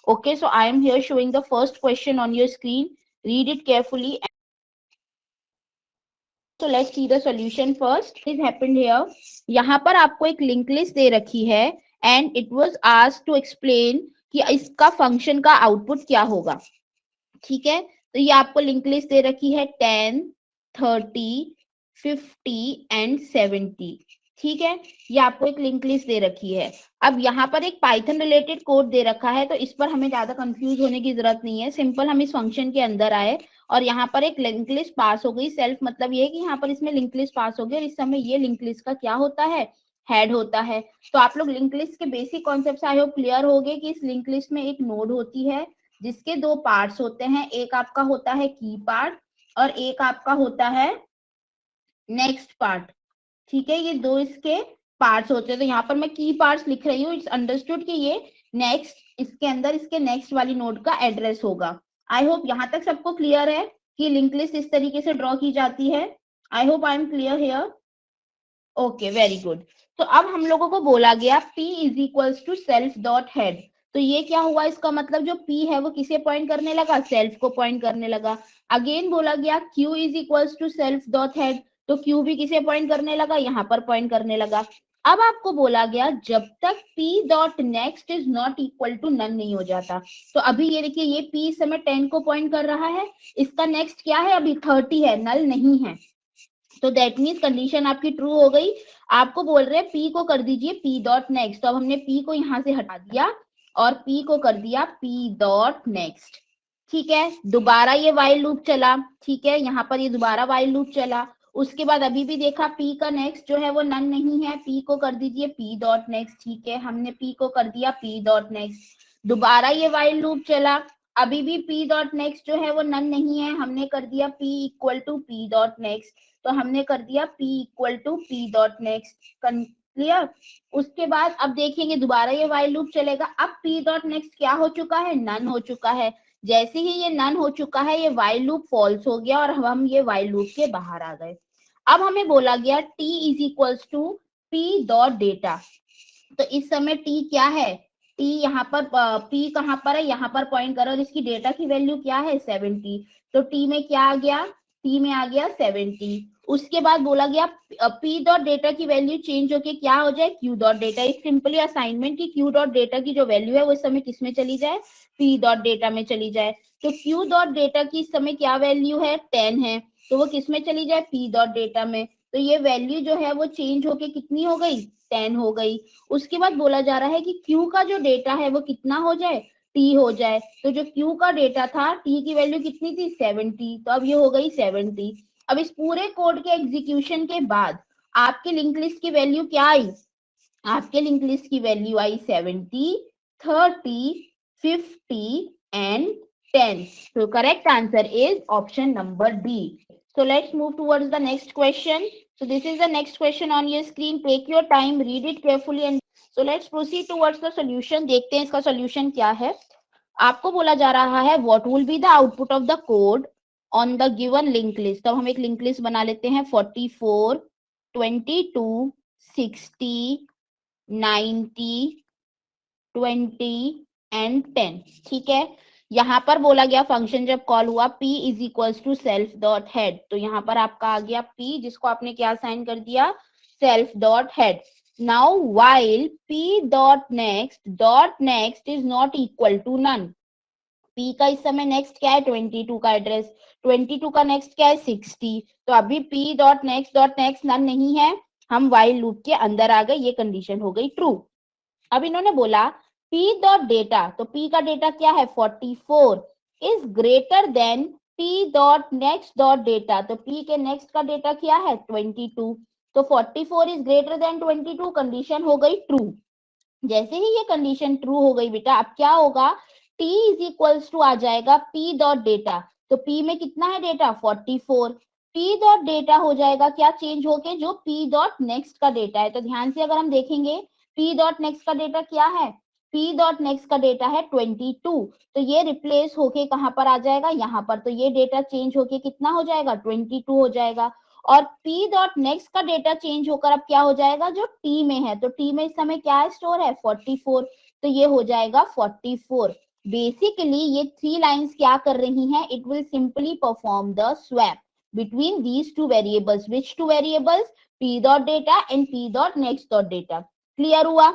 Okay, so I am here showing the first question on your screen. Read it carefully. So let's see the solution first. What has happened here? यहाँ पर आपको एक link list दे रखी है and it was asked to explain कि इसका function का output क्या होगा. ठीक है, तो ये आपको लिंक लिस्ट दे रखी है 10, 30, 50 एंड 70. ठीक है, ये आपको एक लिंक लिस्ट दे रखी है. अब यहाँ पर एक पाइथन रिलेटेड कोड दे रखा है, तो इस पर हमें ज्यादा कंफ्यूज होने की जरूरत नहीं है. सिंपल हम इस फंक्शन के अंदर आए और यहाँ पर एक लिंक लिस्ट पास हो गई. सेल्फ मतलब ये है कि यहाँ पर इसमें लिंक लिस्ट पास हो गई और इस समय ये लिंक लिस्ट का क्या होता है, हेड होता है. तो आप लोग लिंक लिस्ट के basic concept I hope clear हो गए कि इस लिंक लिस्ट में एक नोड होती है जिसके दो पार्ट्स होते हैं. एक आपका होता है की पार्ट और एक आपका होता है नेक्स्ट पार्ट. ठीक है, ये दो इसके पार्ट्स होते हैं. तो यहाँ पर मैं की पार्ट्स लिख रही हूँ. इट्स अंडरस्टूड कि ये नेक्स्ट, इसके अंदर इसके नेक्स्ट वाली नोड का एड्रेस होगा. आई होप यहाँ तक सबको क्लियर है कि लिंक लिस्ट इस तरीके से ड्रॉ की जाती है. I hope I am clear here. Okay, very good. तो अब हम लोगों को बोला गया P is equals to self dot head. तो ये क्या हुआ, इसका मतलब जो P है वो किसे पॉइंट करने लगा, सेल्फ को पॉइंट करने लगा. अगेन बोला गया Q is equals to self dot head. तो Q भी किसे पॉइंट करने लगा, यहाँ पर पॉइंट करने लगा. अब आपको बोला गया जब तक P dot next is not equal to none नहीं हो जाता. तो अभी ये देखिए, ये P इस समय 10 को पॉइंट कर रहा है, इसका नेक्स्ट क्या है, अभी 30 है, नल नहीं है. तो दैट मीन्स कंडीशन आपकी ट्रू हो गई. आपको बोल रहे हैं P को कर दीजिए P डॉट नेक्स्ट. तो अब हमने P को यहाँ से हटा दिया और P को कर दिया P डॉट नेक्स्ट. ठीक है, दोबारा ये वाइल लूप चला. ठीक है, यहाँ पर ये दोबारा वाइल लूप चला. उसके बाद अभी भी देखा P का नेक्स्ट जो है वो नन नहीं है. P को कर दीजिए P डॉट नेक्स्ट. ठीक है, हमने P को कर दिया P डॉट नेक्स्ट. दोबारा ये वाइल लूप चला. अभी भी P डॉट नेक्स्ट जो है वो नन नहीं है. हमने कर दिया P equal to P dot next. तो हमने कर दिया P equal to P dot next. Clear. उसके बाद अब देखेंगे दोबारा ये वाइल लूप चलेगा. अब P डॉट नेक्स्ट क्या हो चुका है, नन हो चुका है. जैसे ही ये नन हो चुका है, ये वाइल लूप फॉल्स हो गया और हम ये वाइल लूप के बाहर आ गए. अब हमें बोला गया T is equals to P dot data. तो इस समय T क्या है, T यहाँ पर P कहाँ पर है, यहाँ पर पॉइंट करो और इसकी डेटा की वैल्यू क्या है, 70. तो T में क्या आ गया, T में आ गया 70. उसके बाद बोला गया P डॉट डेटा की वैल्यू चेंज होके क्या हो जाए, Q डॉट डेटा. एक सिंपली असाइनमेंट की Q डॉट डेटा की जो वैल्यू है वो इस समय किस में चली जाए, P डॉट डेटा में चली जाए. तो Q डॉट डेटा की इस समय क्या वैल्यू है, 10 है. तो वो किस में चली जाए, P डॉट डेटा में. तो ये वैल्यू जो है वो चेंज होके कितनी हो गई, 10 हो गई. उसके बाद बोला जा रहा है कि Q का जो डेटा है वो कितना हो जाए, T हो जाए. तो जो Q का डेटा था, T की वैल्यू कितनी थी, 70. तो अब ये हो गई 70. अब इस पूरे कोड के एग्जीक्यूशन के बाद आपके लिंक लिस्ट की वैल्यू क्या आई, आपके लिंक लिस्ट की value I 70, 30, 50 and 10. So correct answer is option number D. So let's move towards the next question. So this is the next question on your screen. Take your time, read it carefully and so let's proceed towards the solution. देखते हैं इसका solution क्या है. आपको बोला जा रहा है what will be the output of the code on the given linked list. तो हम एक लिंक लिस्ट बना लेते हैं 44, 22, 60, 90, 20 एंड 10. ठीक है, यहाँ पर बोला गया फंक्शन जब कॉल हुआ P is equals to self dot head. तो यहाँ पर आपका आ गया P जिसको आपने क्या साइन कर दिया, self dot head. Now while P dot next is not equal to none. P का इस समय नेक्स्ट क्या है, 22 का एड्रेस. 22 का नेक्स्ट क्या है, 60. तो अभी P डॉट नेक्स्ट नन नहीं है. हम वाइल लूप के अंदर आ गए, ये कंडीशन हो गई ट्रू. अब इन्होंने बोला P डॉट डेटा. तो P का डेटा क्या है, 44 is greater then P dot next dot data. तो P के नेक्स्ट का डेटा क्या है, 22. तो 44 इज ग्रेटर देन 22. कंडीशन हो गई ट्रू. जैसे ही ये कंडीशन ट्रू हो गई बेटा, अब क्या होगा, T इज इक्वल्स टू आ जाएगा P डॉट डेटा. तो P में कितना है डेटा, 44. P डॉट डेटा हो जाएगा क्या चेंज होके, जो P डॉट नेक्स्ट का डेटा है. तो ध्यान से अगर हम देखेंगे P डॉट नेक्स्ट का डेटा क्या है, P डॉट नेक्स्ट का डेटा है 22. तो ये रिप्लेस होके कहां पर आ जाएगा, यहाँ पर. तो ये डेटा चेंज होके कितना हो जाएगा, 22 हो जाएगा. और P डॉट नेक्स्ट का डेटा चेंज होकर अब क्या हो जाएगा, जो T में है. तो T में इस समय क्या है, स्टोर है 44. तो ये हो जाएगा 44. बेसिकली ये 3 लाइंस क्या कर रही हैं, it will simply perform the swap between these 2 variables, which 2 variables, p dot data and p dot next dot data. Clear हुआ?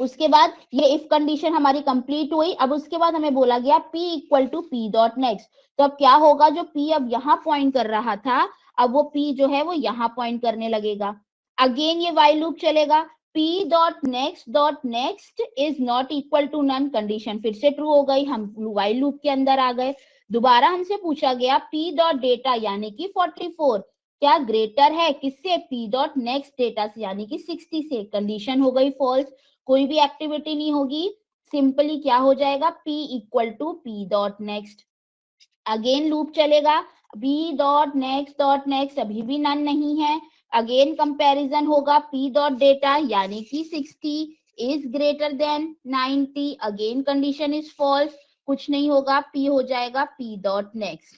उसके बाद ये इफ कंडीशन हमारी कंप्लीट हुई। अब उसके बाद हमें बोला गया p equal to p dot next, तो अब क्या होगा, जो p अब यहाँ पॉइंट कर रहा था, अब वो p जो है वो यहाँ पॉइंट करने लगेगा। अगेन ये while लूप चलेगा, p dot next is not equal to none, condition फिर से ट्रू हो गई, हम while लूप के अंदर आ गए। दोबारा हमसे पूछा गया p डॉट डेटा यानी कि 44 क्या ग्रेटर है किससे, p डॉट नेक्स्ट डेटा से यानी कि 60 से, कंडीशन हो गई फॉल्स, कोई भी एक्टिविटी नहीं होगी, सिंपली क्या हो जाएगा, p equal to p dot next. Again loop चलेगा, p डॉट नेक्स्ट अभी भी नन नहीं है, अगेन कंपैरिजन होगा, p डॉट डेटा यानी कि 60 is greater than 90, again condition is false, कुछ नहीं होगा, p हो जाएगा p डॉट नेक्स्ट।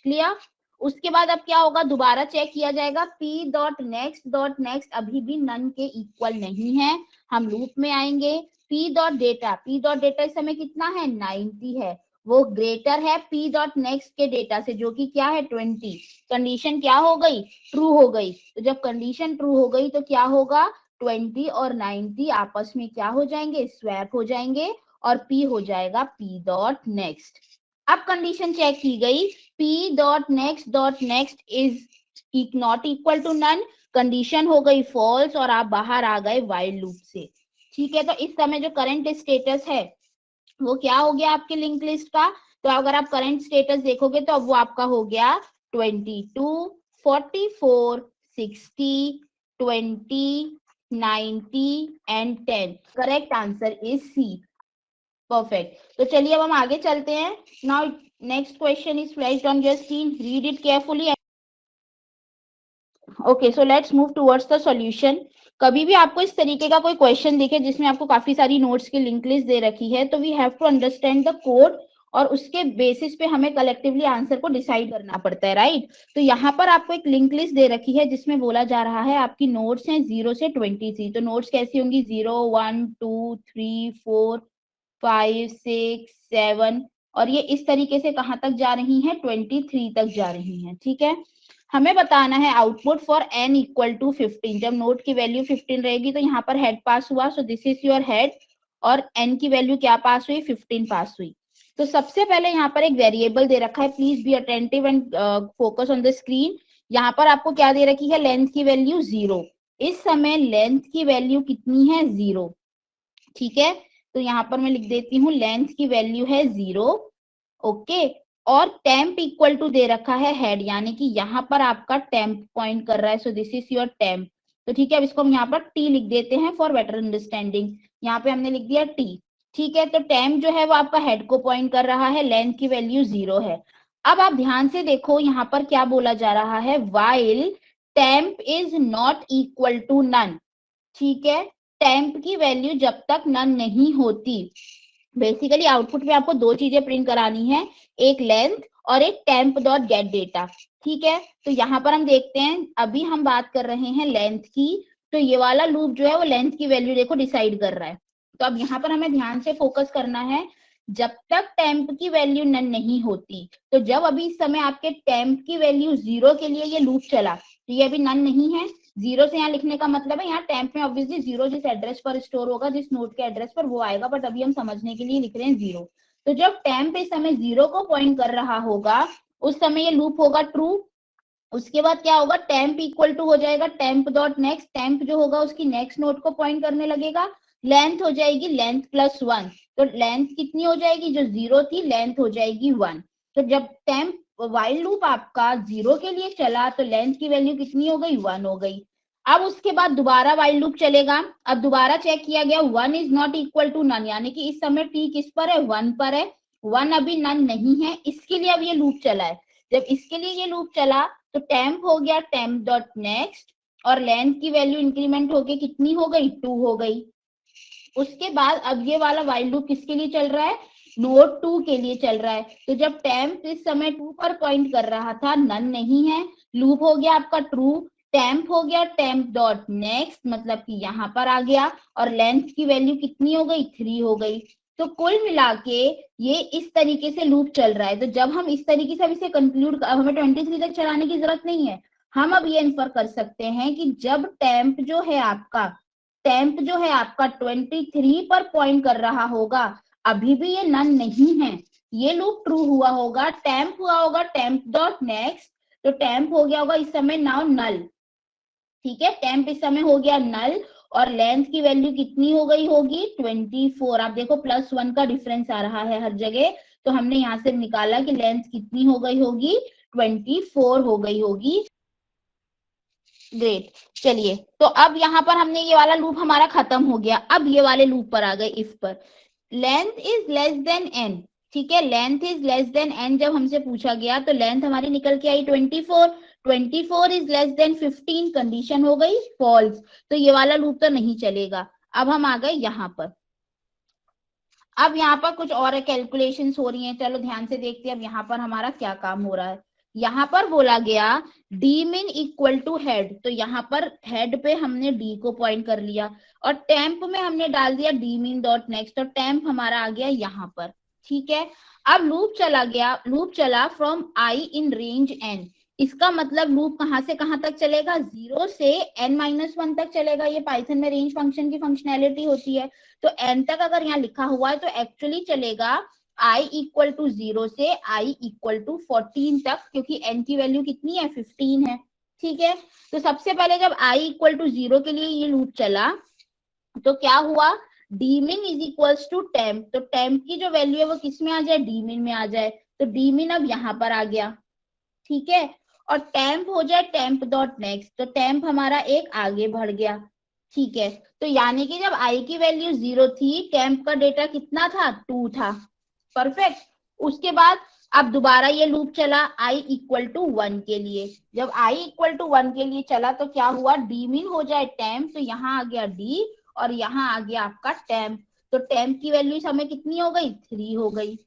क्लियर? उसके बाद अब क्या होगा, दोबारा चेक किया जाएगा, p डॉट नेक्स्ट अभी भी नन के इक्वल नहीं है, हम लूप में आएंगे, p डॉट डेटा इस समय कितना है, 90 है, वो ग्रेटर है p डॉट नेक्स्ट के डेटा से जो कि क्या है 20, कंडीशन क्या हो गई, ट्रू हो गई। तो जब कंडीशन ट्रू हो गई तो क्या होगा, 20 और 90 आपस में क्या हो जाएंगे, स्वैप हो जाएंगे और p हो जाएगा p डॉट नेक्स्ट। अब कंडीशन चेक की गई, p dot next is not equal to none, condition हो गई फॉल्स और आप बाहर आ गए while लूप से। ठीक है, तो इस समय जो करंट स्टेटस है वो क्या हो गया आपके लिंक लिस्ट का, तो अगर आप करंट स्टेटस देखोगे तो अब वो आपका हो गया 22, 44, 60, 20, 90 and 10। Correct answer is C. Perfect. तो चलिए अब हम आगे चलते हैं। Now next question is flashed on your screen, read it carefully. Okay, so let's move towards the solution. कभी भी आपको इस तरीके का कोई क्वेश्चन दिखे जिसमें आपको काफी सारी नोट्स की लिंक लिस्ट दे रखी है, तो we have to understand the code और उसके बेसिस पे हमें कलेक्टिवली आंसर को डिसाइड करना पड़ता है, राइट? तो यहाँ पर आपको एक लिंक लिस्ट दे रखी है जिसमें बोला जा रहा है आपकी नोट्स हैं 0 से 23। तो नोट्स कैसी होंगी, 0, 1, 2, 3, 4, 5, 6, 7 और ये इस तरीके से कहाँ तक जा रही हैं, 23 तक जा रही हैं। ठीक है, हमें बताना है output for n equal to 15। जब नोट की वैल्यू 15 रहेगी तो यहाँ पर हेड पास हुआ, सो दिस इज योर हेड, और n की वैल्यू क्या पास हुई, 15 पास हुई। तो सबसे पहले यहाँ पर एक वेरिएबल दे रखा है, please be attentive and focus on the screen. यहाँ पर आपको क्या दे रखी है, लेंथ की वैल्यू 0। इस समय लेंथ की वैल्यू कितनी है, 0। ठीक है, तो यहाँ पर मैं लिख देती हूँ लेंथ की वैल्यू है 0। ओके, और टेम्प इक्वल टू दे रखा है हेड, यानी कि यहाँ पर आपका टेम्प पॉइंट कर रहा है, so this is your temp. तो ठीक है, अब इसको हम यहाँ पर टी लिख देते हैं फॉर बेटर अंडरस्टैंडिंग। यहाँ पे हमने लिख दिया टी। ठीक है, तो टेम्प जो है वो आपका हेड को पॉइंट कर रहा है, लेंथ की वैल्यू 0 है। अब आप ध्यान से देखो यहाँ पर क्या बोला जा रहा है, while temp is not equal to none. ठीक है, टेम्प की वैल्यू जब तक नन नहीं होती, बेसिकली आउटपुट में आपको दो चीजें प्रिंट करानी है, एक लेंथ और एक टेम्प डॉट गेट डेटा। ठीक है, तो यहाँ पर हम देखते हैं, अभी हम बात कर रहे हैं लेंथ की, तो ये वाला लूप जो है वो लेंथ की वैल्यू देखो डिसाइड कर रहा है। तो अब यहाँ पर हमें ध्यान से फोकस करना है, जब तक टेम्प की वैल्यू नन नहीं होती, तो जब अभी इस समय आपके टेम्प की वैल्यू 0 के लिए ये लूप चला, तो ये अभी नन नहीं है। 0 से यहाँ लिखने का मतलब है यहाँ टेम्प में ऑब्वियसली 0 जिस एड्रेस पर स्टोर होगा, जिस नोड के एड्रेस पर, वो आएगा, बट अभी हम समझने के लिए लिख रहे हैं 0। तो जब टेम्प इस समय 0 को पॉइंट कर रहा होगा उस समय ये लूप होगा ट्रू। उसके बाद क्या होगा, टेम्प इक्वल टू हो जाएगा टेम्प डॉट नेक्स्ट, टेम्प जो होगा उसकी नेक्स्ट नोड को पॉइंट करने लगेगा, लेंथ हो जाएगी लेंथ प्लस 1। तो लेंथ कितनी हो जाएगी, जो 0 थी लेंथ हो जाएगी 1। तो जब टेम्प वाइल लूप आपका 0 के लिए चला तो लेंथ की वैल्यू कितनी हो गई, 1 हो गई। अब उसके बाद दोबारा वाइल लूप चलेगा, अब दोबारा चेक किया गया 1 is not equal to none, यानी कि इस समय t किस पर है, 1 पर है, 1 अभी नन नहीं है, इसके लिए अब ये लूप चला है। जब इसके लिए ये लूप चला तो टेम्प हो गया टेम्प डॉट नेक्स्ट, और लेंथ की वैल्यू इंक्रीमेंट होके कितनी हो गई, 2 हो गई। उसके बाद अब ये वाला वाइल लूप किसके लिए चल रहा है, नोड 2 के लिए चल रहा है। तो जब टेम्प इस समय 2 पर पॉइंट कर रहा था, नन नहीं है, लूप हो गया आपका ट्रू, टेम्प हो गया टेम्प डॉट नेक्स्ट, मतलब कि यहाँ पर आ गया, और लेंथ की वैल्यू कितनी हो गई, 3 हो गई। तो कुल मिला के ये इस तरीके से लूप चल रहा है। तो जब हम इस तरीके से अब इसे कंक्लूड, हमें 23 तक चलाने की जरूरत नहीं है, हम अब ये इन्फर कर सकते हैं कि जब टेम्प जो है आपका 23 पर पॉइंट कर रहा होगा, अभी भी ये नन नहीं है, ये लूप ट्रू हुआ होगा, टेम्प हुआ होगा टेम्प डॉट नेक्स्ट, तो टेम्प हो गया होगा इस समय नाउ नल। ठीक है, टेम्प इस समय हो गया नल, और लेंथ की वैल्यू कितनी हो गई होगी 24। आप देखो +1 का डिफरेंस आ रहा है हर जगह, तो हमने यहाँ से निकाला कि लेंथ कितनी हो गई होगी 24 हो गई होगी। ग्रेट, चलिए तो अब यहाँ पर हमने ये वाला लूप हमारा खत्म हो गया। अब ये वाले लूप पर आ गए, इफ पर length is less then n। ठीक है, length is less then n जब हमसे पूछा गया तो लेंथ हमारी निकल के आई 24 इज लेस देन 15, कंडीशन हो गई फॉल्स, तो ये वाला लूप तो नहीं चलेगा। अब हम आ गए यहाँ पर, अब यहाँ पर कुछ और कैलकुलेशंस हो रही हैं, चलो ध्यान से देखते हैं अब यहाँ पर हमारा क्या काम हो रहा है। यहाँ पर बोला गया डी मिन इक्वल टू हेड, तो यहाँ पर हेड पे हमने डी को पॉइंट कर लिया, और टेम्प में हमने डाल दिया डी मिन डॉट नेक्स्ट, तो टेम्प हमारा आ गया यहाँ पर। ठीक है, अब लूप चला from i in range n. इसका मतलब लूप कहाँ से कहाँ तक चलेगा, 0 से n-1 तक चलेगा। ये पाइथन में रेंज फंक्शन की फंक्शनैलिटी होती है। तो n तक अगर यहाँ लिखा हुआ है तो एक्चुअली चलेगा i इक्वल टू 0 से i इक्वल टू 14 तक, क्योंकि n की वैल्यू कितनी है 15 है। ठीक है, तो सबसे पहले जब i इक्वल टू 0 के लिए ये लूप चला तो क्या हुआ, dmin is equals to temp, तो टेम्प की जो वैल्यू है वो किस में आ जाए, dmin में आ जाए, तो dmin अब यहाँ पर आ गया। ठीक है, और टेम्प हो जाए टेम्प डॉट नेक्स्ट, तो टेम्प हमारा एक आगे बढ़ गया। ठीक है, तो यानी कि जब i की वैल्यू 0 थी, टेम्प का डेटा कितना था 2 था। परफेक्ट, उसके बाद अब दोबारा ये लूप चला i इक्वल टू 1 के लिए। जब i इक्वल टू 1 के लिए चला तो क्या हुआ, डी मिन हो जाए टेम्प, तो यहाँ आ गया d और यहाँ आ गया आपका टेम्प, तो टेम्प की वैल्यू इस समय कितनी हो गई 3 हो गई।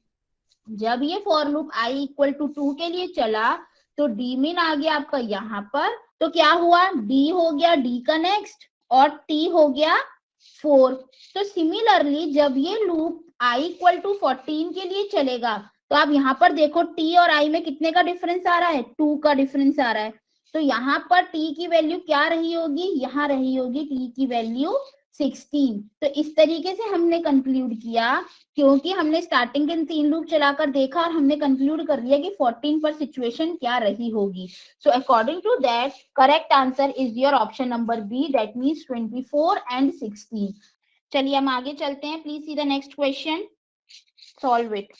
जब ये for loop i equal to 2 के लिए चला तो डी मिन आ गया आपका यहाँ पर, तो क्या हुआ, d हो गया d का नेक्स्ट और t हो गया 4। तो सिमिलरली जब ये लूप i इक्वल टू 14 के लिए चलेगा तो आप यहाँ पर देखो t और i में कितने का डिफरेंस आ रहा है, 2 का डिफरेंस आ रहा है। तो यहाँ पर t की वैल्यू क्या रही होगी, यहाँ रही होगी t की वैल्यू 16। तो इस तरीके से हमने कंक्लूड किया, क्योंकि हमने स्टार्टिंग के 3 लूप चलाकर देखा और हमने कंक्लूड कर लिया कि 14 पर सिचुएशन क्या रही होगी। So according to that correct answer is your option number B, that means 24 and 16। चलिए हम आगे चलते हैं, please see the next question, solve it.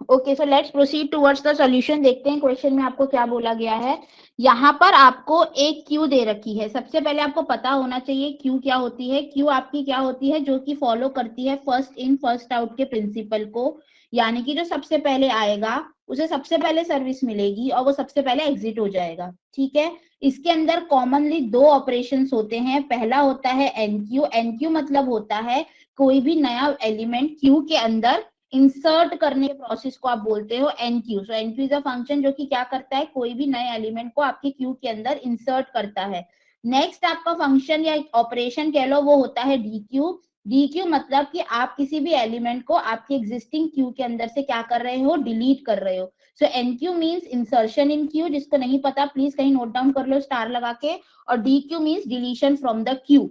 Okay, so let's proceed towards the solution. देखते हैं क्वेश्चन में आपको क्या बोला गया है। यहाँ पर आपको एक क्यू दे रखी है। सबसे पहले आपको पता होना चाहिए क्यू क्या होती है। क्यू आपकी क्या होती है, जो कि फॉलो करती है फर्स्ट इन फर्स्ट आउट के प्रिंसिपल को, यानी कि जो सबसे पहले आएगा उसे सबसे पहले सर्विस मिलेगी और वो सबसे पहले एग्जिट हो जाएगा। ठीक है, इसके अंदर कॉमनली 2 ऑपरेशंस होते हैं। पहला होता है एनक्यू। एनक्यू मतलब होता है कोई भी नया एलिमेंट क्यू के अंदर इंसर्ट करने के प्रोसेस को आप बोलते हो NQ. So NQ is a function जो कि क्या करता है, कोई भी नए एलिमेंट को आपके क्यू के अंदर इंसर्ट करता है। नेक्स्ट आपका फंक्शन या ऑपरेशन कह लो वो होता है डीक्यू। डीक्यू मतलब कि आप किसी भी एलिमेंट को आपके एग्जिस्टिंग क्यू के अंदर से क्या कर रहे हो, डिलीट कर रहे हो। सो एनक्यू मीन्स इंसर्शन इन क्यू, जिसको नहीं पता प्लीज कहीं नोट डाउन कर लो स्टार लगा के, और dequeue means deletion from the queue.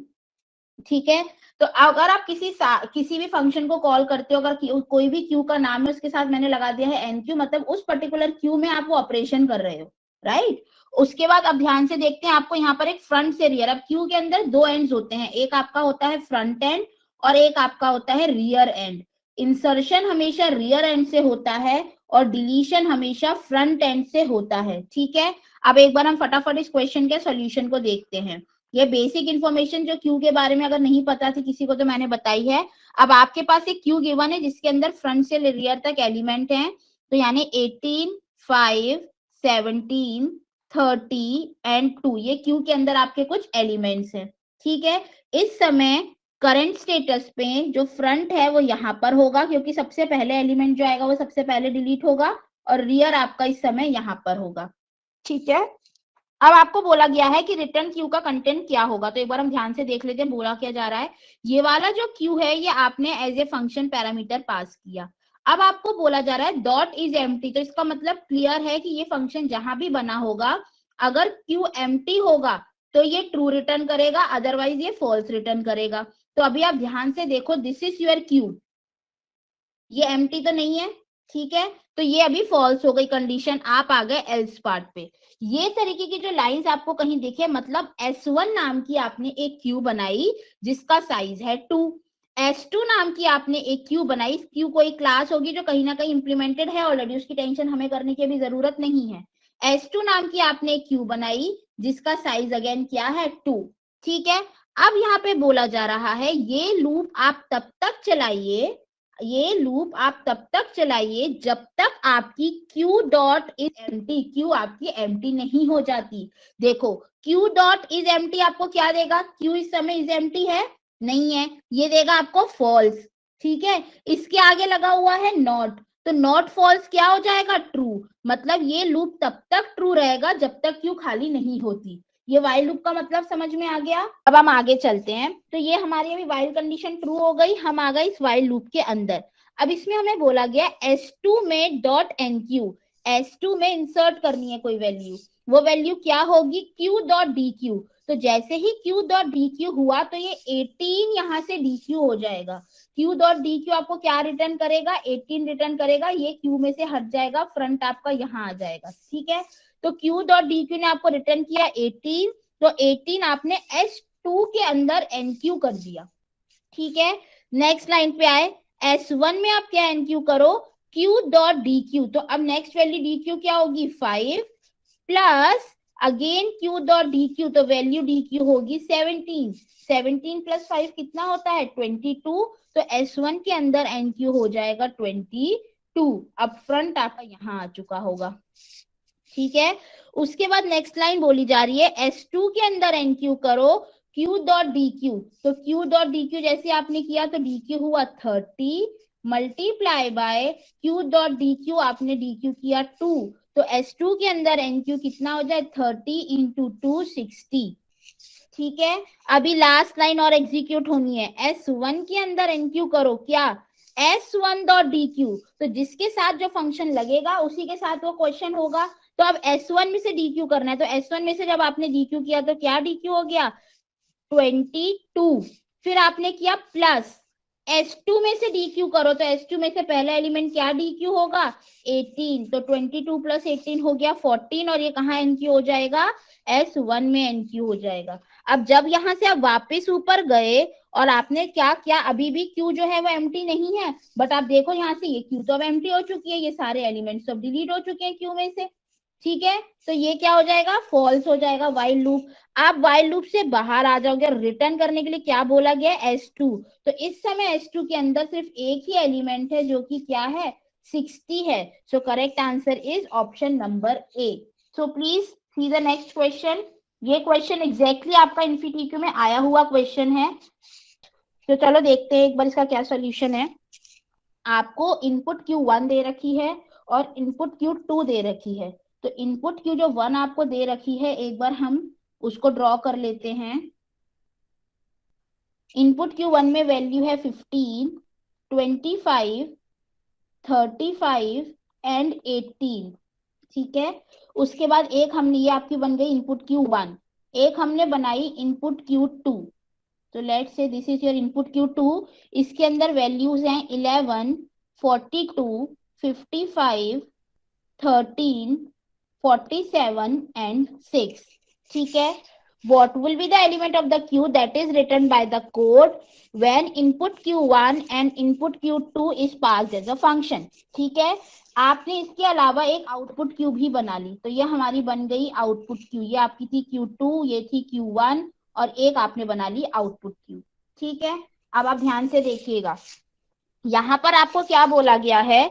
ठीक है, तो अगर आप किसी भी फंक्शन को कॉल करते हो, अगर कोई भी क्यू का नाम है उसके साथ मैंने लगा दिया है एनक्यू, मतलब उस पर्टिकुलर क्यू में आप वो ऑपरेशन कर रहे हो, राइट। उसके बाद अब ध्यान से देखते हैं, आपको यहाँ पर एक फ्रंट से रियर, अब क्यू के अंदर 2 एंड्स होते हैं, एक आपका होता है फ्रंट एंड और एक आपका होता है रियर एंड। इंसर्शन हमेशा रियर एंड से होता है और डिलीशन हमेशा फ्रंट एंड से होता है। ठीक है, अब एक बार हम फटाफट इस क्वेश्चन के सॉल्यूशन को देखते हैं। ये बेसिक इन्फॉर्मेशन जो क्यू के बारे में अगर नहीं पता थी किसी को तो मैंने बताई है। अब आपके पास एक क्यू गिवन है जिसके अंदर फ्रंट से रियर तक एलिमेंट हैं, तो यानी 18, 5, 17, 30 एंड 2, ये क्यू के अंदर आपके कुछ एलिमेंट्स हैं। ठीक है, इस समय करंट स्टेटस पे जो फ्रंट है वो यहाँ पर होगा, क्योंकि सबसे पहले एलिमेंट जो आएगा वो सबसे पहले डिलीट होगा, और रियर आपका इस समय यहाँ पर होगा। ठीक है, अब आपको बोला गया है कि रिटर्न क्यू का कंटेंट क्या होगा, तो एक बार हम ध्यान से देख लेते हैं बोला क्या जा रहा है। ये वाला जो क्यू है ये आपने as a function parameter pass किया। अब आपको बोला जा रहा है डॉट इज एम्प्टी, तो इसका मतलब क्लियर है कि ये फंक्शन जहां भी बना होगा अगर क्यू एम्प्टी होगा तो ये ट्रू रिटर्न करेगा, अदरवाइज ये फॉल्स रिटर्न करेगा। तो अभी आप ध्यान से देखो, दिस इज योर क्यू, ये एम्प्टी तो नहीं है, ठीक है, तो ये अभी फॉल्स हो गई कंडीशन, आप आ गए एल्स पार्ट पे। ये तरीके की जो लाइंस आपको कहीं दिखे, मतलब S1 नाम की आपने एक क्यू बनाई जिसका साइज है 2, S2 नाम की आपने एक क्यू बनाई, क्यू कोई क्लास होगी जो कहीं ना कहीं इंप्लीमेंटेड है ऑलरेडी, उसकी टेंशन हमें करने की भी जरूरत नहीं है। S2 नाम की आपने एक क्यू बनाई जिसका साइज अगेन क्या है 2, ठीक है। अब यहाँ पे बोला जा रहा है ये लूप आप तब तक चलाइए, ये लूप आप तब तक चलाइए जब तक आपकी Q dot is empty, Q आपकी एम्प्टी नहीं हो जाती। देखो Q डॉट इज एम्प्टी आपको क्या देगा, Q इस समय इज एम्प्टी है नहीं है, ये देगा आपको फॉल्स, ठीक है। इसके आगे लगा हुआ है नॉट, तो नॉट फॉल्स क्या हो जाएगा, ट्रू, मतलब ये लूप तब तक ट्रू रहेगा जब तक Q खाली नहीं होती। ये वाइल लूप का मतलब समझ में आ गया। अब हम आगे चलते हैं, तो ये हमारी अभी वाइल कंडीशन ट्रू हो गई, हम आ गए इस वाइल लूप के अंदर। अब इसमें हमें बोला गया S2 में डॉट एनक्यू, S2 में इंसर्ट करनी है कोई वैल्यू, वो वैल्यू क्या होगी, Q डॉट DQ। तो जैसे ही Q डॉट DQ हुआ तो ये 18 यहाँ से DQ हो जाएगा। Q डॉट DQ आपको क्या रिटर्न करेगा, 18 रिटर्न करेगा, ये Q में से हट जाएगा, फ्रंट आपका यहाँ आ जाएगा, ठीक है। तो Q डॉट DQ ने आपको रिटर्न किया 18, तो 18 आपने S2 के अंदर NQ कर दिया, ठीक है। नेक्स्ट लाइन पे आए, S1 में आप क्या NQ करो, Q डॉट DQ, तो अब नेक्स्ट वैल्यू DQ क्या होगी 5 plus again Q dot DQ, तो वैल्यू DQ होगी 17, 17 प्लस 5 कितना होता है 22, तो S1 के अंदर NQ हो जाएगा 22, अब फ्रंट आपका यहाँ आ चुका होगा, ठीक है। उसके बाद नेक्स्ट लाइन बोली जा रही है S2 के अंदर NQ करो Q डॉट DQ, तो Q डॉट DQ जैसे आपने किया तो DQ हुआ 30 multiply by Q dot DQ, आपने DQ किया 2, तो S2 के अंदर NQ कितना हो जाए 30 इंटू 2 60, ठीक है। अभी लास्ट लाइन और एग्जीक्यूट होनी है, S1 के अंदर NQ करो क्या, S1 डॉट DQ, तो जिसके साथ जो फंक्शन लगेगा उसी के साथ वो क्वेश्चन होगा। तो अब S1 में से DQ करना है, तो S1 में से जब आपने DQ किया तो क्या DQ हो गया 22, फिर आपने किया प्लस S2 में से DQ करो, तो S2 में से पहला एलिमेंट क्या DQ होगा 18, तो 22 प्लस 18 हो गया 14, और ये कहाँ NQ हो जाएगा S1 में NQ हो जाएगा। अब जब यहाँ से आप वापस ऊपर गए और आपने क्या किया, अभी भी Q जो है वो एम्प्टी नहीं है, बट आप देखो यहाँ से ये Q तो अब एम्प्टी हो चुकी है, ये सारे एलिमेंट्स सब डिलीट हो चुके हैं Q में से, ठीक है। तो ये क्या हो जाएगा फॉल्स हो जाएगा वाइल लूप। आप वाइल लूप से बाहर आ जाओगे, रिटर्न करने के लिए क्या बोला गया S2, तो इस समय S2 के अंदर सिर्फ एक ही एलिमेंट है जो कि क्या है 60 है, सो correct answer is option number A. So please see the next question, ये क्वेश्चन एग्जैक्टली आपका इनफीटीक्यू में आया हुआ क्वेश्चन है, तो चलो देखते हैं एक बार इसका क्या सोल्यूशन है। आपको इनपुट Q1 दे रखी है और इनपुट Q2 दे रखी है, तो इनपुट Q जो 1 आपको दे रखी है एक बार हम उसको ड्रॉ कर लेते हैं। इनपुट Q1 में वैल्यू है 15, 25, 35 एंड 18, ठीक है। उसके बाद एक हमने, ये आपकी बन गई इनपुट Q1, एक हमने बनाई इनपुट Q2, तो let's say this is your input Q2, इसके अंदर वैल्यूज हैं 11, 42, 55, 13, 47 एंड 6, ठीक है। What will be the element of the Q that is written by the code when input Q1 and input Q2 is passed as a function, ठीक है। आपने इसके अलावा एक आउटपुट Q भी बना ली, तो ये हमारी बन गई आउटपुट Q, ये आपकी थी Q2, ये थी Q1, और एक आपने बना ली आउटपुट Q, ठीक है। अब आप ध्यान से देखिएगा, यहाँ पर आपको क्या बोला गया है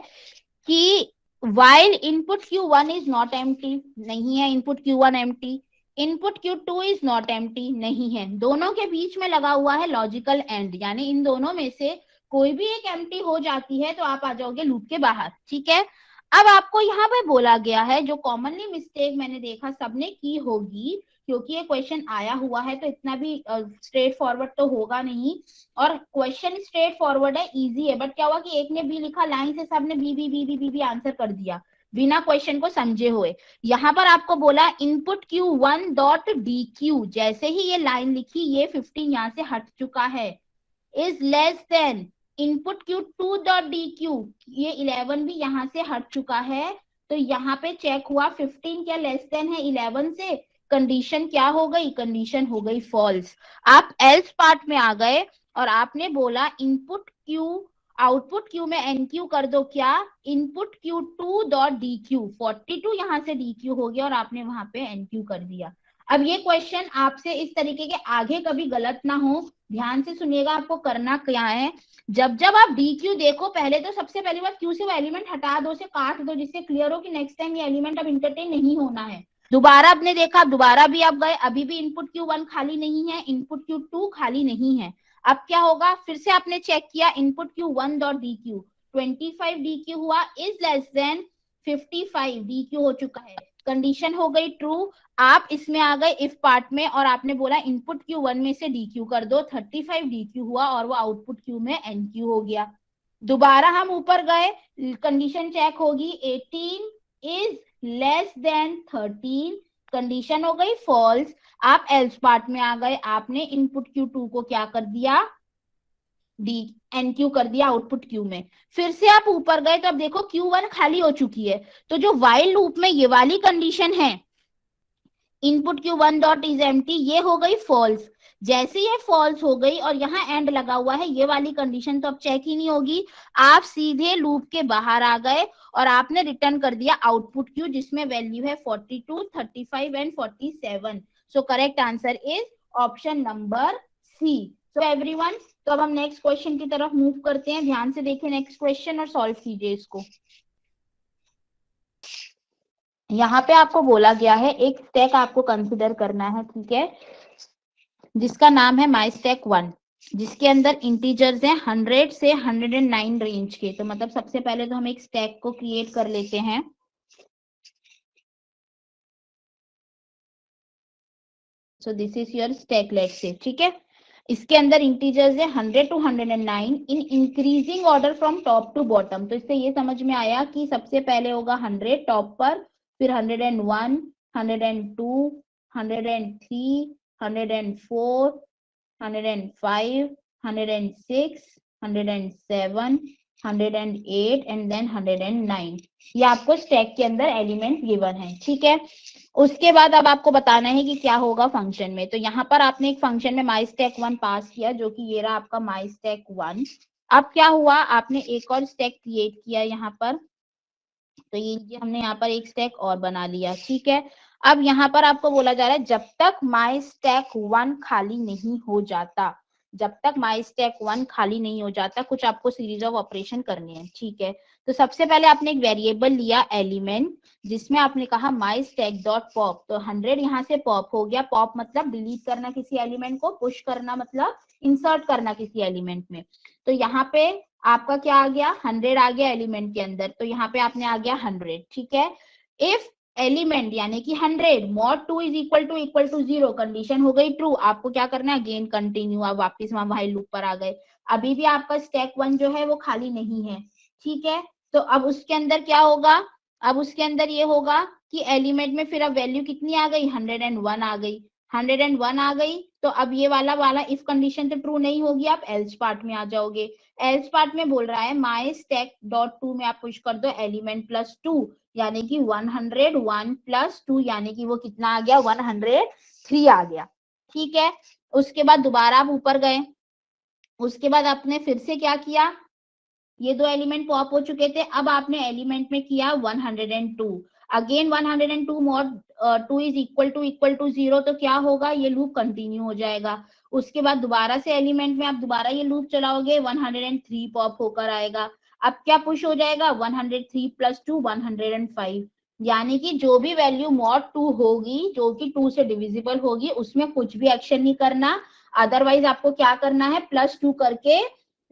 कि while input Q1 is not empty, नहीं है input Q1 empty, input Q2 is not empty, नहीं है, दोनों के बीच में लगा हुआ है लॉजिकल एंड, यानी इन दोनों में से कोई भी एक एम्प्टी हो जाती है तो आप आ जाओगे लूप के बाहर, ठीक है। अब आपको यहाँ पे बोला गया है, जो कॉमनली मिस्टेक मैंने देखा सबने की होगी, क्योंकि ये क्वेश्चन आया हुआ है तो इतना भी स्ट्रेट फॉरवर्ड तो होगा नहीं, और क्वेश्चन स्ट्रेट फॉरवर्ड है, इजी है, बट क्या हुआ कि एक ने बी लिखा, लाइन से सबने B B B B B B answer कर दिया बिना क्वेश्चन को समझे हुए। यहाँ पर आपको बोला input Q1 dot d Q, जैसे ही ये लाइन लिखी ये 15 यहाँ से हट चुका है, is less then input Q2 dot d Q, ये 11 भी यहाँ से हट चुका है, तो यहाँ पे चेक हुआ 15 क्या लेस देन है 11 से, कंडीशन क्या हो गई, कंडीशन हो गई फॉल्स। आप एल्स पार्ट में आ गए और आपने बोला इनपुट Q आउटपुट Q में NQ कर दो, क्या input Q2 dot d Q, 42 यहाँ से डी क्यू हो गया और आपने वहां पे NQ कर दिया। अब ये क्वेश्चन आपसे इस तरीके के आगे कभी गलत ना हो, ध्यान से सुनिएगा, आपको करना क्या है, जब जब आप डी क्यू देखो, पहले तो सबसे पहली बात क्यू से वो एलिमेंट हटा दो, से काट दो, जिससे क्लियर हो कि नेक्स्ट टाइम ये एलिमेंट अब इंटरटेन नहीं होना है। दोबारा आपने देखा, दोबारा भी आप गए, अभी भी इनपुट Q1 खाली नहीं है, इनपुट Q2 खाली नहीं है, अब क्या होगा, फिर से आपने चेक किया input Q1 dot d Q, 25 d Q हुआ, is less than 55 d Q हो चुका है, कंडीशन हो गई ट्रू। आप इसमें आ गए इफ पार्ट में और आपने बोला इनपुट Q1 में से डी क्यू कर दो, 35 डी क्यू हुआ और वो आउटपुट Q में NQ हो गया। दोबारा हम ऊपर गए, कंडीशन चेक होगी 18 इज लेस देन 13, कंडीशन हो गई फॉल्स। आप एल्स पार्ट में आ गए, आपने इनपुट Q2 को क्या कर दिया, NQ कर दिया आउटपुट Q में, फिर से आप ऊपर गए तो अब देखो Q1 खाली हो चुकी है, तो जो व्हाइल लूप में ये वाली कंडीशन है input Q1 dot is empty, ये हो गई फॉल्स। जैसे ये फॉल्स हो गई और यहाँ एंड लगा हुआ है, ये वाली कंडीशन तो अब चेक ही नहीं होगी, आप सीधे लूप के बाहर आ गए और आपने रिटर्न कर दिया आउटपुट Q, जिसमें वैल्यू है 42, 35 and 47। So correct answer is option number C. So everyone, तो अब हम नेक्स्ट क्वेश्चन की तरफ मूव करते हैं, ध्यान से देखिए नेक्स्ट क्वेश्चन और सॉल्व कीजिए इसको। यहाँ पे आपको बोला गया है एक स्टैक आपको कंसिडर करना है, ठीक है, जिसका नाम है माई स्टैक 1, जिसके अंदर इंटीजर्स हैं 100 से 109 रेंज के। तो मतलब सबसे पहले तो हम एक स्टैक को क्रिएट कर लेते हैं। So this is your stack, let's say, ठीक है, इसके अंदर इंटीजर्स है 100 to 109 in increasing order from top to bottom. तो इससे ये समझ में आया कि सबसे पहले होगा 100 टॉप पर, फिर 101, 102, 103, 104, 105, 106, 107, 108 एंड देन 109। ये आपको स्टैक के अंदर एलिमेंट गिवन है, ठीक है। उसके बाद अब आपको बताना है कि क्या होगा फंक्शन में। तो यहाँ पर आपने एक फंक्शन में माई स्टैक 1 पास किया, जो कि ये रहा आपका माई स्टैक 1। अब क्या हुआ, आपने एक और स्टैक क्रिएट किया यहाँ पर, तो ये हमने यहाँ पर एक स्टैक और बना लिया, ठीक है। अब यहाँ पर आपको बोला जा रहा है जब तक माई स्टैक 1 खाली नहीं हो जाता, जब तक माई स्टैक 1 खाली नहीं हो जाता, कुछ आपको सीरीज ऑफ ऑपरेशन करने हैं, ठीक है। तो सबसे पहले आपने एक वेरिएबल लिया एलिमेंट, जिसमें आपने कहा माई स्टैक डॉट पॉप, तो 100 यहाँ से पॉप हो गया, पॉप मतलब डिलीट करना किसी एलिमेंट को, पुश करना मतलब इंसर्ट करना किसी एलिमेंट में। तो यहाँ पे आपका क्या आ गया, 100 आ गया एलिमेंट के अंदर, तो यहाँ पे आपने आ गया 100, ठीक है। इफ एलिमेंट यानी कि 100 mod 2 is equal to 0, condition हो गई ट्रू, आपको क्या करना है, अगेन कंटिन्यू, आप वापिस वहां व्हाइल लूप पर आ गए। अभी भी आपका स्टैक 1 जो है वो खाली नहीं है, ठीक है। तो अब उसके अंदर क्या होगा, अब उसके अंदर ये होगा कि एलिमेंट में फिर अब वैल्यू कितनी आ गई, 101 आ गई, 101 आ गई। तो अब ये वाला इफ कंडीशन तो ट्रू नहीं होगी, आप एल्स पार्ट में आ जाओगे। एल्स पार्ट में बोल रहा है माई स्टैक डॉट टू में आप पुश कर दो एलिमेंट प्लस 2, यानी कि 101 प्लस 2, यानी कि वो कितना आ गया, 103 आ गया, ठीक है। उसके बाद दोबारा आप ऊपर गए, उसके बाद आपने फिर से क्या किया, ये दो एलिमेंट पॉप हो चुके थे, अब आपने एलिमेंट में किया 102, again 102 mod 2 is equal to 0, तो क्या होगा, ये लूप कंटिन्यू हो जाएगा। उसके बाद दोबारा से एलिमेंट में आप दोबारा ये लूप चलाओगे, 103 पॉप होकर आएगा। अब क्या पुश हो जाएगा, 103 प्लस 2 105, यानी कि जो भी वैल्यू मॉड 2 होगी, जो कि 2 से डिविजिबल होगी, उसमें कुछ भी एक्शन नहीं करना, अदरवाइज आपको क्या करना है, प्लस 2 करके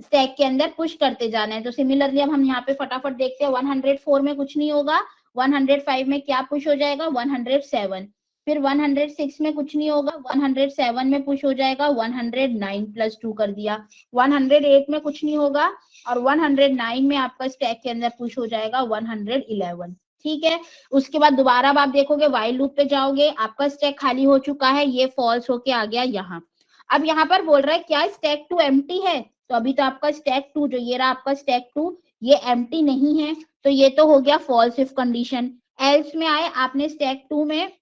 स्टैक के अंदर पुश करते जाना है। तो सिमिलरली अब हम यहाँ पे फटाफट देखते हैं, 104 में कुछ नहीं होगा, 105 में क्या पुश हो जाएगा, 107। फिर 106 में कुछ नहीं होगा, 107 में पुश हो जाएगा 109 प्लस 2 कर दिया, 108 में कुछ नहीं होगा और 109 में आपका स्टैक के अंदर पुश हो जाएगा 111। ठीक है, उसके बाद दोबारा आप देखोगे व्हाइल लूप पे जाओगे, आपका स्टैक खाली हो चुका है, ये फॉल्स होके आ गया यहाँ। अब यहाँ पर बोल रहा है क्या स्टैक 2 एम्प्टी है, तो अभी तो आपका स्टैक 2 जो ये रहा आपका स्टैक 2 ये एम्प्टी नहीं है, तो ये तो हो गया फॉल्स इफ कंडीशन। एल्स में आए आपने स्टैक 2 में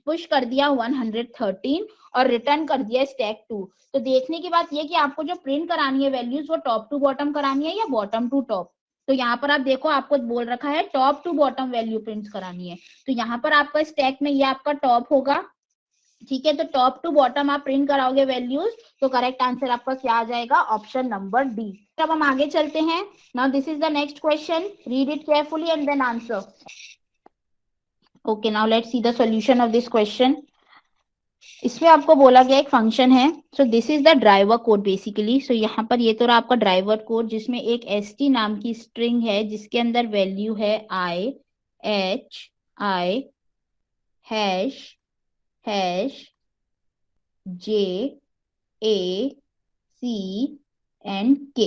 पुश कर दिया 113 और रिटर्न कर दिया स्टैक 2। तो देखने की बात ये कि आपको जो प्रिंट करानी है वैल्यूज वो टॉप टू बॉटम करानी है या बॉटम टू टॉप। तो यहाँ पर आप देखो आपको बोल रखा है top to bottom value print करानी है, तो यहाँ पर आपका स्टैक में ये आपका टॉप होगा। ठीक है, तो टॉप टू बॉटम आप प्रिंट कराओगे वैल्यूज, तो करेक्ट आंसर आपका क्या आ जाएगा, ऑप्शन नंबर डी। अब हम आगे चलते हैं। Now this is the next question, read it carefully and then answer. Okay, now let's see the solution of this question. इसमें आपको बोला गया एक फंक्शन है, so this is the driver code basically. So यहाँ पर ये तो रहा आपका ड्राइवर कोड जिसमें एक st नाम की स्ट्रिंग है जिसके अंदर वैल्यू है i, h, i, hash hash j, a, c and k।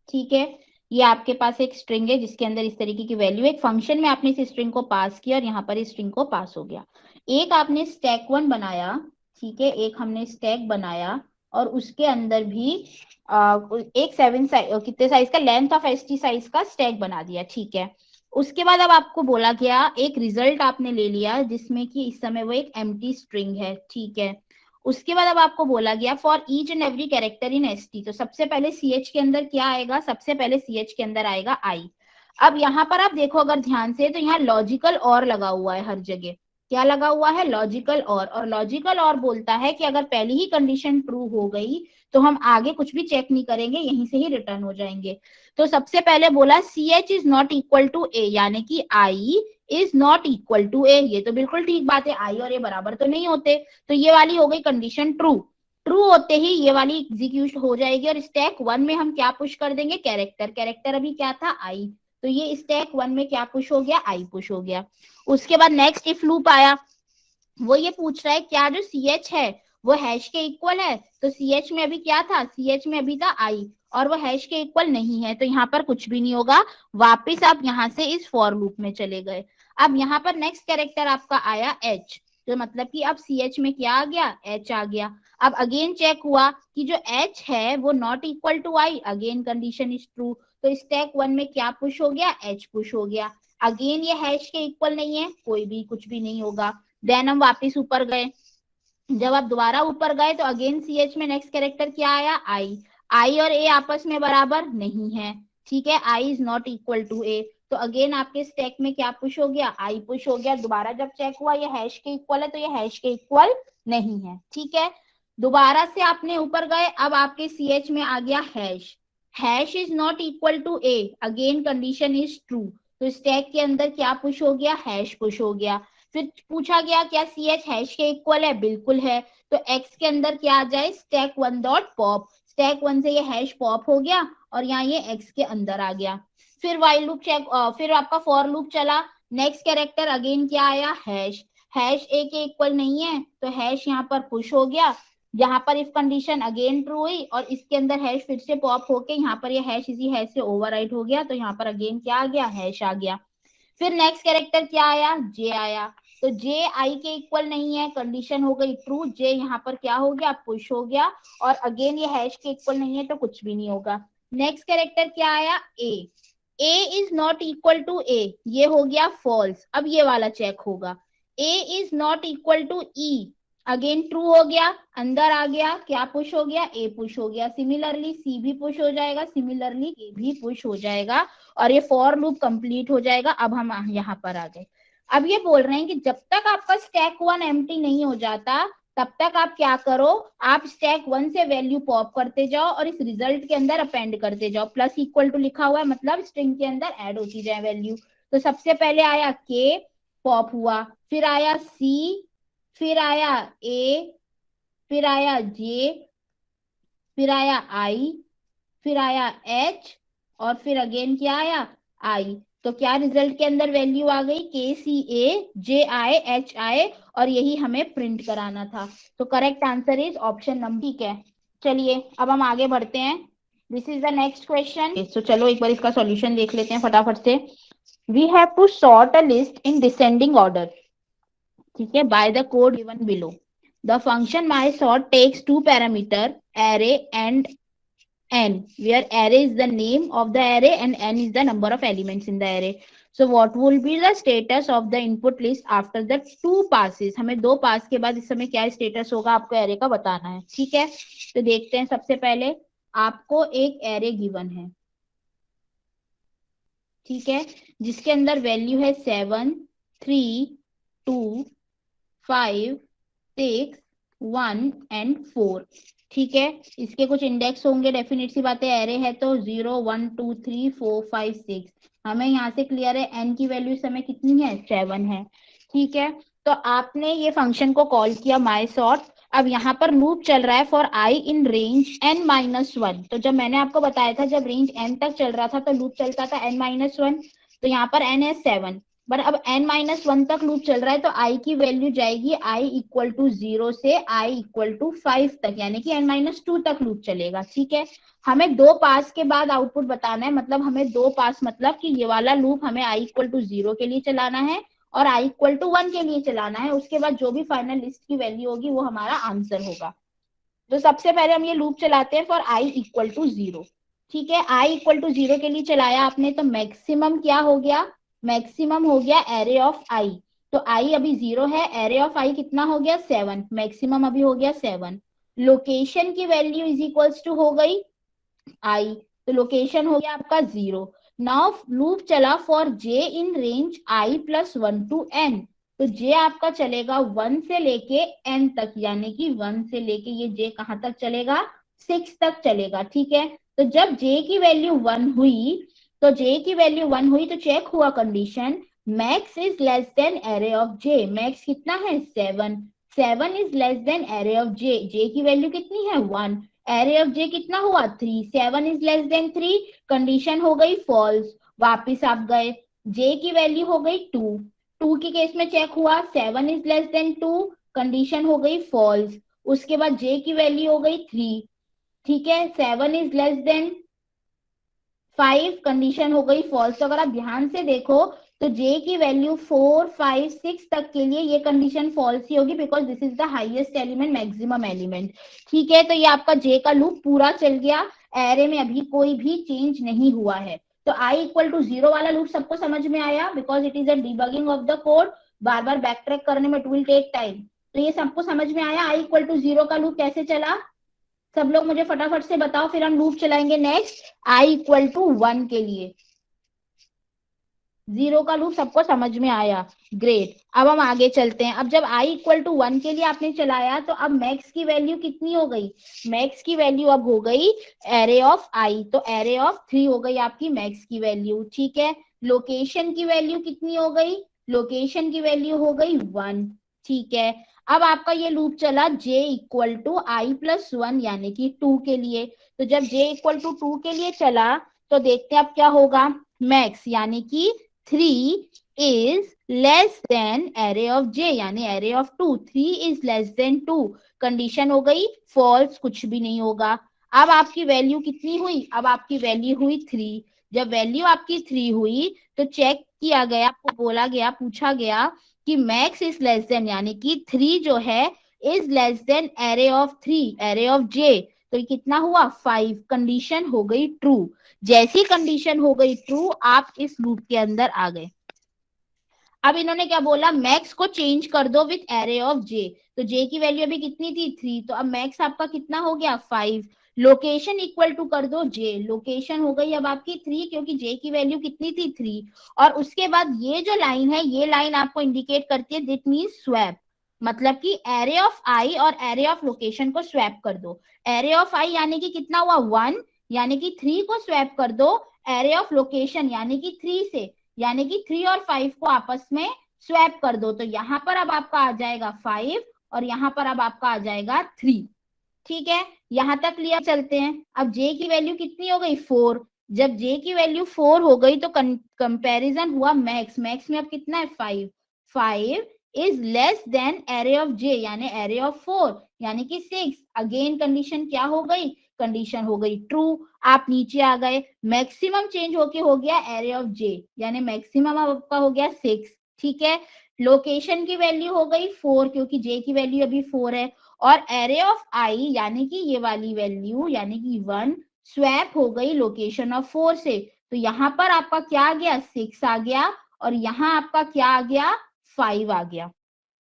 ठीक है, ये आपके पास एक स्ट्रिंग है जिसके अंदर इस तरीके की वैल्यू, एक फंक्शन में आपने इस स्ट्रिंग को पास किया और यहाँ पर इस स्ट्रिंग को पास हो गया। एक आपने स्टैक 1 बनाया, ठीक है, एक हमने स्टैक बनाया और उसके अंदर भी एक 7 साइज कितने साइज का लेंथ ऑफ st साइज का स्टैक बना दिया। ठीक है, उसके बाद अब आपको बोला गया एक रिजल्ट आपने ले लिया जिसमें कि इस समय वो एक एम्प्टी स्ट्रिंग है। ठीक है, उसके बाद अब आपको बोला गया for each and every character in st, तो सबसे पहले ch के अंदर क्या आएगा, सबसे पहले ch के अंदर आएगा i। अब यहाँ पर आप देखो अगर ध्यान से तो यहाँ लॉजिकल और लगा हुआ है हर जगह, क्या लगा हुआ है, लॉजिकल और लॉजिकल और बोलता है कि अगर पहली ही कंडीशन ट्रू हो गई तो हम आगे कुछ भी चेक नहीं करेंगे, यहीं से ही रिटर्न हो जाएंगे। तो सबसे पहले बोला ch is not equal to a, यानी कि i is not equal to a, ये तो बिल्कुल ठीक बात है, i और a बराबर तो नहीं होते, तो ये वाली हो गई कंडीशन ट्रू। ट्रू होते ही ये वाली एग्जीक्यूट हो जाएगी और स्टैक 1 में हम क्या पुश कर देंगे, कैरेक्टर, कैरेक्टर अभी क्या था i, तो ये स्टैक 1 में क्या पुश हो गया, i पुश हो गया। उसके बाद नेक्स्ट इफ लूप आया, वो ये पूछ रहा है क्या जो ch है वो हैश के इक्वल है, तो ch में अभी क्या था, ch में अभी था i और वो हैश के इक्वल नहीं है, तो यहाँ पर कुछ भी नहीं होगा, वापस आप यहाँ से इस फॉर लूप में चले गए। अब यहाँ पर नेक्स्ट कैरेक्टर आपका आया h, तो मतलब कि अब ch में क्या आ गया, h आ गया। अब अगेन चेक हुआ कि जो h है वो not equal to i, again condition is true, तो स्टैक 1 में क्या पुश हो गया, h पुश हो गया। अगेन ये हैश के इक्वल नहीं है, कोई भी कुछ भी नहीं होगा। देन हम वापस ऊपर गए, जब आप दोबारा ऊपर गए तो अगेन ch में नेक्स्ट कैरेक्टर क्या आया, i और a आपस में बराबर नहीं है। ठीक है, i is not equal to a, तो अगेन आपके स्टैक में क्या पुश हो गया, i पुश हो गया। दोबारा जब चेक हुआ ये हैश के इक्वल है, तो ये हैश के इक्वल नहीं है। ठीक है, दोबारा से आपने ऊपर गए, अब आपके ch में आ गया hash, hash is not equal to a, again condition is true, तो स्टैक के अंदर क्या पुश हो गया, हैश पुश हो गया। फिर पूछा गया क्या ch हैश के इक्वल है, बिल्कुल है, तो x के अंदर क्या आ जाए, स्टैक 1 डॉट पॉप, स्टैक 1 से ये हैश पॉप हो गया और यहाँ ये x के अंदर आ गया। फिर वाइल लूप चेक, फिर आपका फॉर लूप चला, नेक्स्ट कैरेक्टर अगेन क्या आया, हैश, हैश a के इक्वल नहीं है, तो हैश यहाँ पर पुश हो गया। यहाँ पर इफ कंडीशन अगेन ट्रू हुई और इसके अंदर हैश फिर से पॉप होके यहाँ पर ये हैश इसी हैश से ओवरराइट हो गया, तो यहाँ पर अगेन क्या आ गया, हैश आ गया। फिर नेक्स्ट कैरेक्टर क्या आया, j आया, तो j i के इक्वल नहीं है, कंडीशन हो गई ट्रू, j यहाँ पर क्या हो गया, पुश हो गया और अगेन ये हैश के इक्वल नहीं है तो कुछ भी नहीं होगा। नेक्स्ट कैरेक्टर क्या आया, a is not equal to a, ये हो गया फॉल्स। अब ये वाला चेक होगा, a is not equal to e, again true हो गया, अंदर आ गया, क्या पुश हो गया, a पुश हो गया। सिमिलरली c भी पुश हो जाएगा, सिमिलरली a भी पुश हो जाएगा और ये फॉर लूप कंप्लीट हो जाएगा। अब हम यहाँ पर आ गए, अब ये बोल रहे हैं कि जब तक आपका स्टैक 1 एम्प्टी नहीं हो जाता तब तक आप क्या करो, आप स्टैक 1 से वैल्यू पॉप करते जाओ और इस रिजल्ट के अंदर अपेंड करते जाओ, प्लस इक्वल टू लिखा हुआ है मतलब स्ट्रिंग के अंदर ऐड होती जाए वैल्यू। तो सबसे पहले आया k, पॉप हुआ, फिर आया c, फिर आया a, फिर आया j, फिर आया i, फिर आया h, और फिर अगेन क्या आया i। तो क्या रिजल्ट के अंदर वैल्यू आ गई, KCAJIHI, और यही हमें प्रिंट कराना था। तो correct answer is option number. ठीक है, चलिए अब हम आगे बढ़ते हैं। This is the next question. तो चलो एक बार इसका सॉल्यूशन देख लेते हैं फटाफट से। We have to sort a list in descending order, ठीक है, by the code given below. The function my sort takes two parameter, array and n, where array is the name of the array and n is the number of elements in the array. So what will be the status of the input list after the two passes? हमें दो पास के बाद इस समय क्या status होगा आपको array का बताना है। ठीक है, तो देखते हैं। सबसे पहले आपको एक एरे गिवन है, ठीक है, जिसके अंदर वैल्यू है 7, 3, 2, 5, 6, 1 एंड 4। ठीक है, इसके कुछ इंडेक्स होंगे, डेफिनेट सी बात है, एरे है तो 0, 1, 2, 3, 4, 5, 6। हमें यहाँ से क्लियर है एन की वैल्यू इस समय कितनी है, 7 है। ठीक है, तो आपने ये फंक्शन को कॉल किया माई सॉर्ट। अब यहाँ पर लूप चल रहा है for I in range n-1। तो जब मैंने आपको बताया था जब रेंज n तक चल रहा था तो लूप चलता था n-1। तो यहाँ पर n है 7, बट अब n-1 तक लूप चल रहा है, तो i की वैल्यू जाएगी i इक्वल टू 0 से i इक्वल टू 5 तक, यानी कि n-2 तक लूप चलेगा। ठीक है, हमें दो पास के बाद आउटपुट बताना है, मतलब हमें दो पास मतलब कि ये वाला लूप हमें i इक्वल टू 0 के लिए चलाना है और i इक्वल टू 1 के लिए चलाना है। उसके बाद जो भी फाइनल लिस्ट की वैल्यू होगी वो हमारा आंसर होगा। तो सबसे पहले हम ये लूप चलाते हैं फॉर i इक्वल टू 0। ठीक है, i इक्वल टू 0 के लिए चलाया आपने, तो मैक्सिमम क्या हो गया, मैक्सिमम हो गया एरे ऑफ i। तो i अभी 0 है, एरे ऑफ i कितना हो गया 7, मैक्सिमम अभी हो गया 7। लोकेशन की वैल्यू इज इक्वल्स टू हो गई i, तो लोकेशन हो गया आपका 0। नाउ लूप चला for j in range i plus 1 to n। तो j आपका चलेगा 1 से लेके n तक, यानी कि 1 से लेके ये j कहां तक चलेगा, 6 तक चलेगा। ठीक है, तो जब j की वैल्यू 1 हुई, तो j की वैल्यू 1 हुई तो चेक हुआ condition, max is less then array of j। Max कितना है 7, 7 is less then array of j। j की वैल्यू कितनी है 1, एरे ऑफ j कितना हुआ 3, 7 इज लेस देन 3, कंडीशन हो गई फॉल्स। वापिस आप गए, j की वैल्यू हो गई 2, 2 के केस में चेक हुआ 7 इज लेस देन 2, कंडीशन हो गई फॉल्स। उसके बाद j की वैल्यू हो गई 3, ठीक है, 7 इज लेस देन 5, कंडीशन हो गई फॉल्स। तो अगर आप ध्यान से देखो तो j की वैल्यू 4, 5, 6 तक के लिए ये कंडीशन फॉल्स ही होगी, because this is the highest element, maximum element. ठीक है, तो ये आपका j का लूप पूरा चल गया, एरे में अभी कोई भी चेंज नहीं हुआ है। तो i इक्वल टू 0 वाला लूप सबको समझ में आया, because it is a debugging of the code, bar bar back track करने में इट विल टेक टाइम। तो ये सबको समझ में आया i इक्वल टू 0 का लूप कैसे चला। सब लोग मुझे फटाफट से बताओ, फिर हम लूप चलाएंगे नेक्स्ट i इक्वल टू 1 के लिए। 0 का लूप सबको समझ में आया, ग्रेट। अब हम आगे चलते हैं। अब जब i इक्वल टू 1 के लिए आपने चलाया तो अब मैक्स की वैल्यू कितनी हो गई, मैक्स की वैल्यू अब हो गई एरे ऑफ i, तो एरे ऑफ 3 हो गई आपकी मैक्स की वैल्यू। ठीक है, लोकेशन की वैल्यू कितनी हो गई, लोकेशन की वैल्यू हो गई 1। ठीक है, अब आपका ये लूप चला j equal to i plus 1 यानी कि 2 के लिए। तो जब j इक्वल टू 2 के लिए चला तो देखते हैं अब क्या होगा, मैक्स यानी कि 3 is less than array of j, यानी array of 2, 3 is less than 2, condition हो गई फॉल्स, कुछ भी नहीं होगा। अब आपकी वैल्यू कितनी हुई, अब आपकी वैल्यू हुई 3। जब वैल्यू आपकी 3 हुई तो चेक किया गया, आपको बोला गया, पूछा गया कि मैक्स इज लेस देन, यानी कि 3 जो है is less then array of 3, array of j। तो ये कितना हुआ 5, कंडीशन हो गई ट्रू। जैसी कंडीशन हो गई ट्रू, आप इस लूप के अंदर आ गए। अब इन्होंने क्या बोला, मैक्स को चेंज कर दो विथ एरे ऑफ j। तो j की वैल्यू अभी कितनी थी 3, तो अब मैक्स आपका कितना हो गया 5। लोकेशन इक्वल टू कर दो j, लोकेशन हो गई अब आपकी 3, क्योंकि j की वैल्यू कितनी थी 3। और उसके बाद ये जो लाइन है, ये लाइन आपको इंडिकेट करती है दिट मीन्स स्वैप, मतलब कि एरे ऑफ i और एरे ऑफ लोकेशन को स्वैप कर दो। एरे ऑफ i यानी कि कितना हुआ 1, यानी कि 3 को स्वैप कर दो एरे ऑफ लोकेशन यानी कि 3 से, यानी कि 3 और 5 को आपस में स्वैप कर दो। तो यहाँ पर अब आपका आ जाएगा 5 और यहाँ पर अब आपका आ जाएगा 3। ठीक है, यहाँ तक क्लियर चलते हैं। अब j की वैल्यू कितनी हो गई 4। जब j की वैल्यू 4 हो गई तो कंपैरिजन हुआ मैक्स। मैक्स में अब कितना है 5। 5 is less then array of j यानी एरे ऑफ 4 यानी कि 6। अगेन कंडीशन क्या हो गई, कंडीशन हो गई ट्रू। आप नीचे आ गए, मैक्सिमम चेंज होके हो गया एरे ऑफ j यानी मैक्सिमम आपका हो गया 6। ठीक है, लोकेशन की वैल्यू हो गई 4 क्योंकि j की वैल्यू अभी 4 है, और एरे ऑफ i यानी कि ये वाली वैल्यू यानी कि 1 स्वैप हो गई लोकेशन ऑफ 4 से। तो यहाँ पर आपका क्या आ गया 6 आ गया, और यहाँ आपका क्या आ गया 5 आ गया।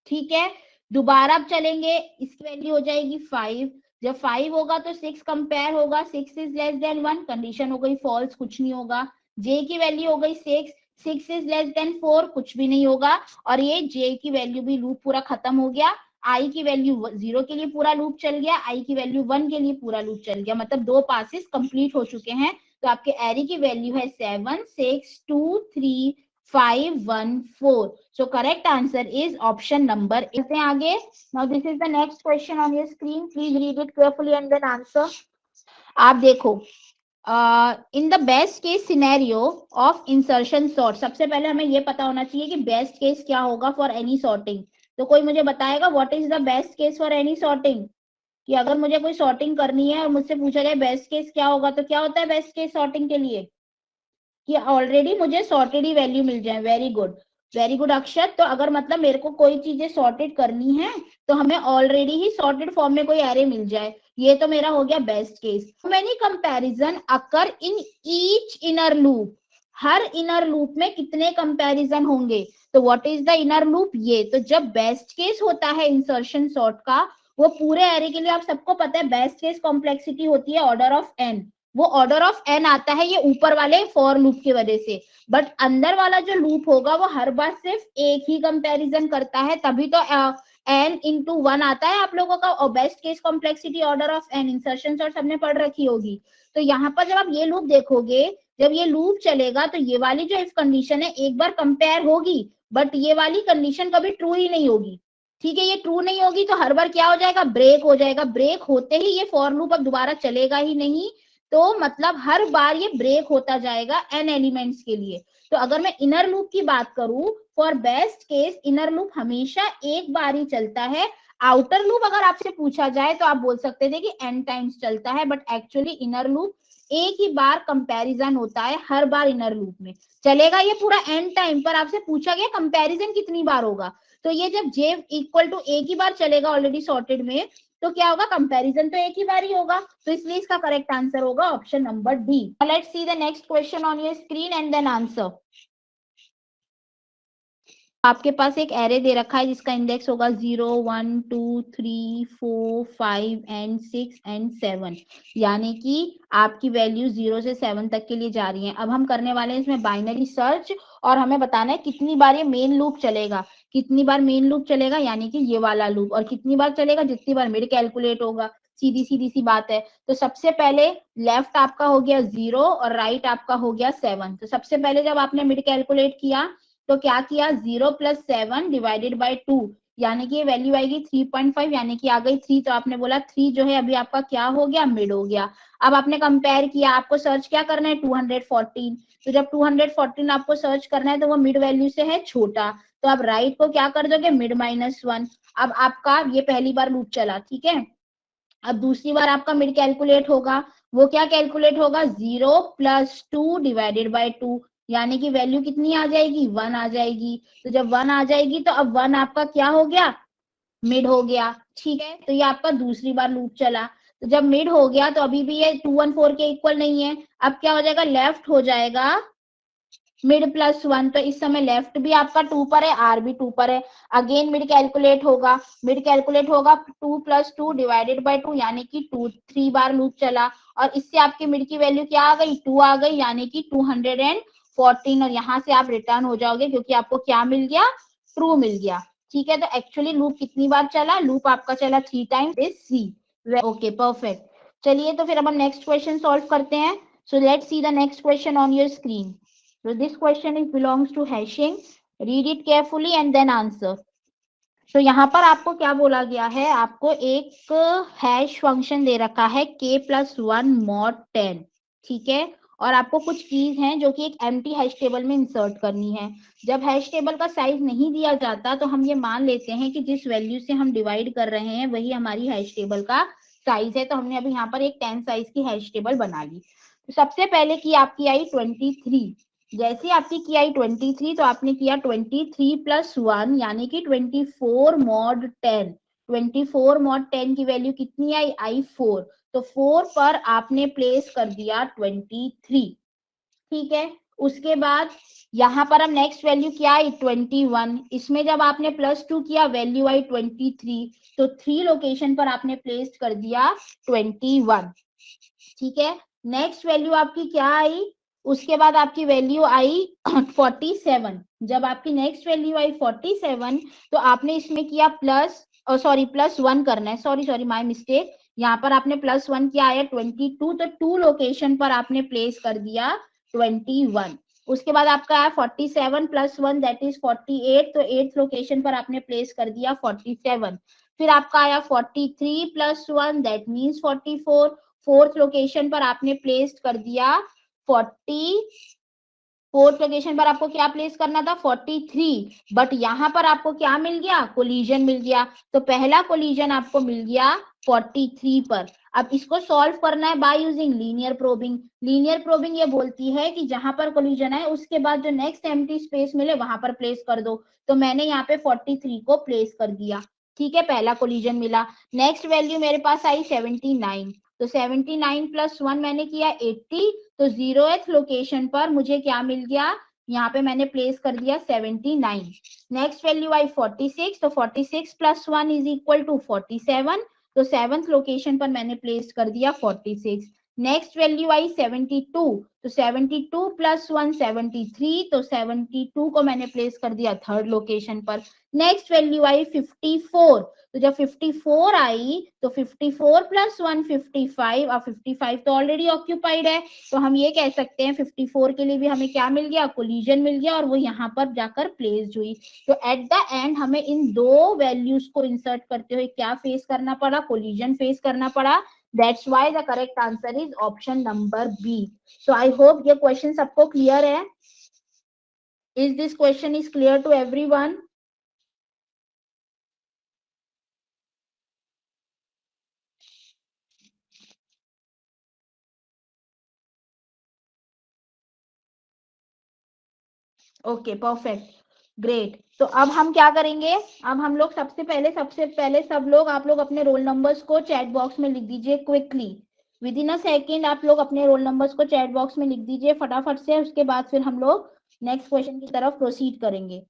ठीक है, दोबारा अब चलेंगे, इसकी वैल्यू हो जाएगी 5। जब 5 होगा तो 6 कंपेयर होगा, 6 इज लेस देन 1, कंडीशन हो गई फॉल्स, कुछ नहीं होगा। j की वैल्यू हो गई 6, 6 इज लेस देन 4, कुछ भी नहीं होगा। और ये j की वैल्यू भी लूप पूरा खत्म हो गया। i की वैल्यू 0 के लिए पूरा लूप चल गया, i की वैल्यू 1 के लिए पूरा लूप चल गया, मतलब 2 पासेस कंप्लीट हो चुके हैं। तो आपके एरे की वैल्यू है 7, 6, 2, 3, 5, 1, 4. So correct answer is option number 8. आगे, now this is the next question on your screen. Please read it carefully and then answer. आप देखो, in the best case scenario of insertion sort, सबसे पहले हमें ये पता होना चाहिए कि बेस्ट केस क्या होगा फॉर एनी सॉर्टिंग। तो कोई मुझे बताएगा what is the best case for any sorting, कि अगर मुझे कोई सॉर्टिंग करनी है और मुझसे पूछा जाए बेस्ट केस क्या होगा, तो क्या होता है बेस्ट केस सॉर्टिंग के लिए, कि ऑलरेडी मुझे सॉर्टेड ही वैल्यू मिल जाए। वेरी गुड, वेरी गुड अक्षत। तो अगर मतलब मेरे को कोई चीजें सॉर्टेड करनी है तो हमें ऑलरेडी ही सॉर्टेड फॉर्म में कोई एरे मिल जाए, ये तो मेरा हो गया best case. Many comparison occur in each inner loop, her inner loop में कितने कंपैरिजन होंगे, तो what is the inner loop, ये। तो जब बेस्ट केस होता है इंसर्शन सॉर्ट का, वो पूरे एरे के लिए आप सबको पता है बेस्ट केस कॉम्प्लेक्सिटी होती है ऑर्डर ऑफ n, वो ऑर्डर ऑफ n आता है ये ऊपर वाले फॉर लूप की वजह से, बट अंदर वाला जो लूप होगा वो हर बार सिर्फ एक ही कंपैरिजन करता है, तभी तो n इंटू 1 आता है आप लोगों का। और best case complexity order of n insertion sort सबने पढ़ रखी होगी। तो यहाँ पर जब आप ये लूप देखोगे, जब ये लूप चलेगा तो ये वाली जो इफ कंडीशन है एक बार कंपेयर होगी, बट ये वाली कंडीशन कभी ट्रू ही नहीं होगी। ठीक है, ये ट्रू नहीं होगी तो हर बार क्या हो जाएगा, ब्रेक हो जाएगा। ब्रेक होते ही ये फॉर लूप अब दोबारा चलेगा ही नहीं, तो मतलब हर बार ये ब्रेक होता जाएगा n एलिमेंट्स के लिए। तो अगर मैं इनर लूप की बात करूं, for best case inner loop हमेशा एक बार ही चलता है। आउटर लूप अगर आपसे पूछा जाए तो आप बोल सकते थे कि n टाइम्स चलता है, बट एक्चुअली इनर लूप एक ही बार कंपैरिजन होता है, हर बार इनर लूप में चलेगा ये पूरा n टाइम। पर आपसे पूछा गया कंपैरिजन कितनी बार होगा, तो ये जब j इक्वल टू एक ही बार चलेगा ऑलरेडी सॉर्टेड में, तो क्या होगा, कंपैरिजन तो एक ही बार ही होगा। तो इसलिए इसका करेक्ट आंसर होगा option number D. Let's see the next question on your screen and then answer. आपके पास एक एरे दे रखा है जिसका इंडेक्स होगा 0, 1, 2, 3, 4, 5 एंड 6 एंड 7, यानी कि आपकी वैल्यू 0 से 7 तक के लिए जा रही है। अब हम करने वाले हैं इसमें बाइनरी सर्च, और हमें बताना है कितनी बार ये मेन लूप चलेगा, कितनी बार मेन लूप चलेगा यानी कि ये वाला लूप, और कितनी बार चलेगा, जितनी बार मिड कैलकुलेट होगा। सीधी सीधी सी बात है। तो सबसे पहले लेफ्ट आपका हो गया 0 और राइट आपका हो गया 7। तो सबसे पहले जब आपने मिड कैलकुलेट किया तो क्या किया, 0 + 7 डिवाइडेड बाय 2, यानी कि ये वैल्यू आएगी 3.5, यानी कि आ गई 3। तो आपने बोला 3 जो है अभी आपका क्या हो गया, मिड हो गया। अब आपने कंपेयर किया, आपको सर्च क्या करना है, 214। तो जब 214 आपको सर्च करना है तो वो मिड वैल्यू से है छोटा, तो आप राइट को क्या कर दोगे, मिड -1। अब आपका ये पहली बार लूप चला, ठीक है। अब दूसरी बार आपका मिड कैलकुलेट होगा, वो क्या कैलकुलेट होगा, 0 + 2 डिवाइडेड बाय 2, यानी कि वैल्यू कितनी आ जाएगी, 1 आ जाएगी। तो जब 1 आ जाएगी तो अब 1 आपका क्या हो गया, मिड हो गया। ठीक है, तो ये आपका दूसरी बार लूप चला। तो जब मिड हो गया तो अभी भी ये 214 के इक्वल नहीं है। अब क्या हो जाएगा, लेफ्ट हो जाएगा मिड +1, तो इस समय लेफ्ट भी आपका 2 पर है, आर भी 2 पर है। अगेन मिड कैलकुलेट होगा, 2 + 2 डिवाइडेड बाय 2, यानी कि 3 बार लूप चला, और इससे आपकी मिड की वैल्यू क्या आ गई, 2 आ गई, यानी कि 214। और यहाँ से आप रिटर्न हो जाओगे क्योंकि आपको क्या मिल गया, ट्रू मिल गया। ठीक है, तो एक्चुअली लूप कितनी बार चला, लूप आपका चला 3 times, is C. Okay, perfect. चलिए तो फिर अब हम नेक्स्ट क्वेश्चन सॉल्व करते हैं। So let's see the next question on your screen. So this question is belongs to hashing. Read it carefully and then answer. तो यहाँ पर आपको क्या बोला गया है, आपको एक हैश फंक्शन दे रखा है k+1 mod 10, ठीक है, और आपको कुछ कीज हैं जो कि एक एम्प्टी हैश टेबल में इंसर्ट करनी है। जब हैश टेबल का साइज नहीं दिया जाता तो हम ये मान लेते हैं कि जिस वैल्यू से हम डिवाइड कर रहे हैं वही हमारी हैश टेबल का साइज है। तो हमने अभी यहाँ पर एक 10 साइज की हैश टेबल बना ली। तो सबसे पहले की आपकी आई 23, जैसे आपकी की आई 23 तो आपने किया 23+1 यानी कि 24 mod 10। 24 mod 10 की वैल्यू कितनी आई, आई 4। तो 4 पर आपने प्लेस कर दिया 23, ठीक है। उसके बाद यहाँ पर हम नेक्स्ट वैल्यू क्या आई 21, इसमें जब आपने +2 किया वैल्यू आई 23, तो 3 लोकेशन पर आपने प्लेस कर दिया 21, ठीक है। नेक्स्ट वैल्यू आपकी क्या आई, उसके बाद आपकी वैल्यू आई 47। जब आपकी नेक्स्ट वैल्यू आई 47 तो आपने इसमें किया +1 करना है, सॉरी माय मिस्टेक, यहाँ पर आपने +1 किया आया 22, तो 2 लोकेशन पर आपने प्लेस कर दिया 21। उसके बाद आपका आया 47 +1 दैट इज 48, तो 8th लोकेशन पर आपने प्लेस कर दिया 47। फिर आपका आया 43 +1 दैट मीन्स 44। 4th लोकेशन पर आपने प्लेस कर दिया 4th लोकेशन पर आपको क्या प्लेस करना था 43, बट यहाँ पर आपको क्या मिल गया, कोलिजन मिल गया। तो पहला कोलिजन आपको मिल गया 43 पर। अब इसको सॉल्व करना है by using linear probing. Linear probing ये बोलती है कि जहां पर कोलिजन है उसके बाद जो नेक्स्ट एम्प्टी स्पेस मिले वहां पर प्लेस कर दो। तो मैंने यहाँ पे 43 को प्लेस कर दिया, ठीक है, पहला कोलिजन मिला। नेक्स्ट वैल्यू मेरे पास आई 79, तो 79 +1 मैंने किया 80, तो 0th लोकेशन पर मुझे क्या मिल गया, यहाँ पे मैंने प्लेस कर दिया 79। नेक्स्ट वैल्यू आई 46, तो 46 +1 इज इक्वल टू 47, तो 7th लोकेशन पर मैंने प्लेस कर दिया 46। नेक्स्ट वैल्यू आई 72, तो 72 +1 73, तो 72 को मैंने प्लेस कर दिया 3rd लोकेशन पर। नेक्स्ट वैल्यू आई 54, तो जब 54 आई तो 54 +1 55, और 55 तो ऑलरेडी ऑक्यूपाइड है, तो हम ये कह सकते हैं 54 के लिए भी हमें क्या मिल गया, कोलिजन मिल गया, और वो यहाँ पर जाकर प्लेस हुई। तो एट द एंड हमें इन दो वैल्यूज को इंसर्ट करते हुए क्या फेस करना पड़ा, कोलिजन फेस करना पड़ा। That's why the correct answer is option number B. So I hope ये क्वेश्चन सबको क्लियर है। Is this question is clear to everyone? Okay perfect, great. तो अब हम क्या करेंगे, अब हम लोग सबसे पहले सब लोग, आप लोग अपने रोल नंबर्स को चैट बॉक्स में लिख दीजिए quickly, with in a second आप लोग अपने रोल नंबर्स को चैट बॉक्स में लिख दीजिए फटाफट से। उसके बाद फिर हम लोग नेक्स्ट क्वेश्चन की तरफ प्रोसीड करेंगे।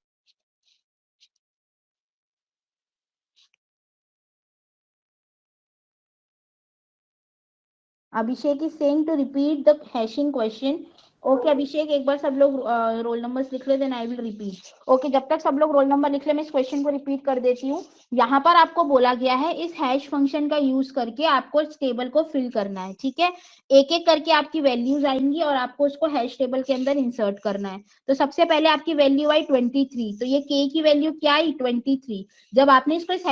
Abhishek is saying to repeat the hashing question. Okay Abhishek, एक बार सब लोग रोल नंबर्स लिख ले, then I will repeat. Okay, जब तक सब लोग रोल नंबर लिख ले मैं इस क्वेश्चन को रिपीट कर देती हूँ। यहाँ पर आपको बोला गया है इस हैश फंक्शन का यूज करके आपको इस टेबल को फिल करना है, ठीक है। एक एक करके आपकी वैल्यूज आएंगी और आपको उसको हैश टेबल के अंदर इंसर्ट करना है। तो सबसे पहले आपकी वैल्यू आई 23, तो ये के की वैल्यू क्या आई 23। जब आपने इसको इस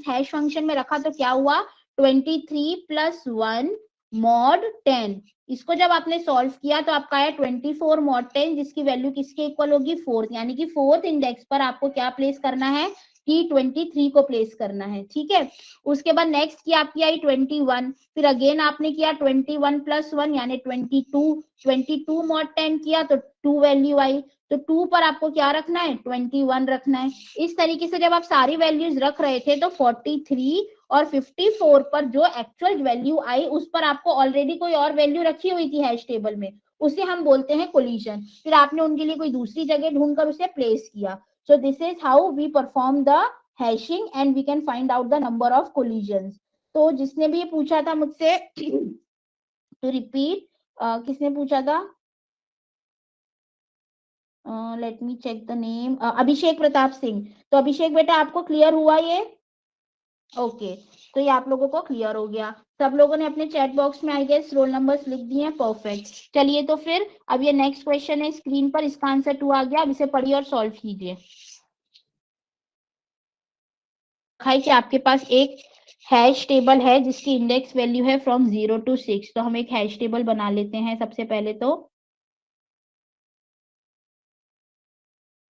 हैश फंक्शन में रखा तो क्या हुआ, 23 +1 mod 10। इसको जब आपने सॉल्व किया तो आपका आया 24 mod 10, जिसकी वैल्यू किसके इक्वल होगी 4th, यानी कि 4th इंडेक्स पर आपको क्या प्लेस करना है, कि 23 को प्लेस करना है, ठीक है। उसके बाद नेक्स्ट की आपकी आई 21, फिर अगेन आपने किया 21 +1 यानी 22, 22 mod 10 किया तो 2 वैल्यू आई, तो 2 पर आपको क्या रखना है 21 रखना है। इस तरीके से जब आप सारी वैल्यूज रख रहे थे तो 43 और 54 पर जो एक्चुअल वैल्यू आई उस पर आपको ऑलरेडी कोई और वैल्यू रखी हुई थी हैश टेबल में, उसे हम बोलते हैं कोलिजन। फिर आपने उनके लिए कोई दूसरी जगह ढूंढकर उसे प्लेस किया। So this is how we perform the hashing and we can find out the number of collisions. तो जिसने भी ये पूछा था मुझसे तो रिपीट, किसने पूछा था, let me check the name, Abhishek Pratap Singh. तो अभिषेक बेटा आपको क्लियर हुआ ये? ओके, तो ये आप लोगों को क्लियर हो गया। सब लोगों ने अपने चैट बॉक्स में आई गेस रोल नंबर्स लिख दिए हैं, परफेक्ट। चलिए तो फिर अब ये नेक्स्ट क्वेश्चन है स्क्रीन पर, इसका आंसर 2 आ गया, अब इसे पढ़िए और सॉल्व कीजिए। रखा है कि आपके पास एक हैश टेबल है जिसकी इंडेक्स वैल्यू है फ्रॉम 0 to 6। तो हम एक हैश टेबल बना लेते हैं सबसे पहले तो,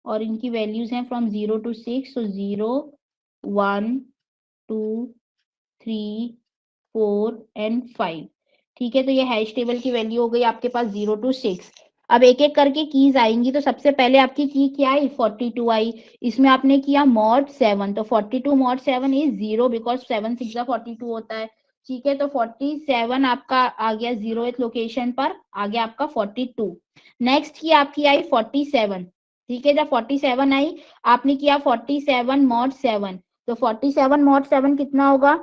और इनकी वैल्यूज हैं फ्रॉम 0 to 6। तो 0 1 2 3 4 एंड 5। ठीक है, तो ये हैश टेबल की वैल्यू हो गई आपके पास 0 to 6। अब एक एक करके कीज आएंगी। तो सबसे पहले आपकी की क्या आई, 42 आई। इसमें आपने किया mod 7, तो 42 mod 7 इज 0 बिकॉज 7 6 42 होता है। ठीक है, तो 47 आपका आ गया 0th लोकेशन पर, आ गया आपका 42। नेक्स्ट की आपकी आई 47। ठीक है, जब 47 आई आपने किया 47 mod 7। तो 47 mod 7 कितना होगा,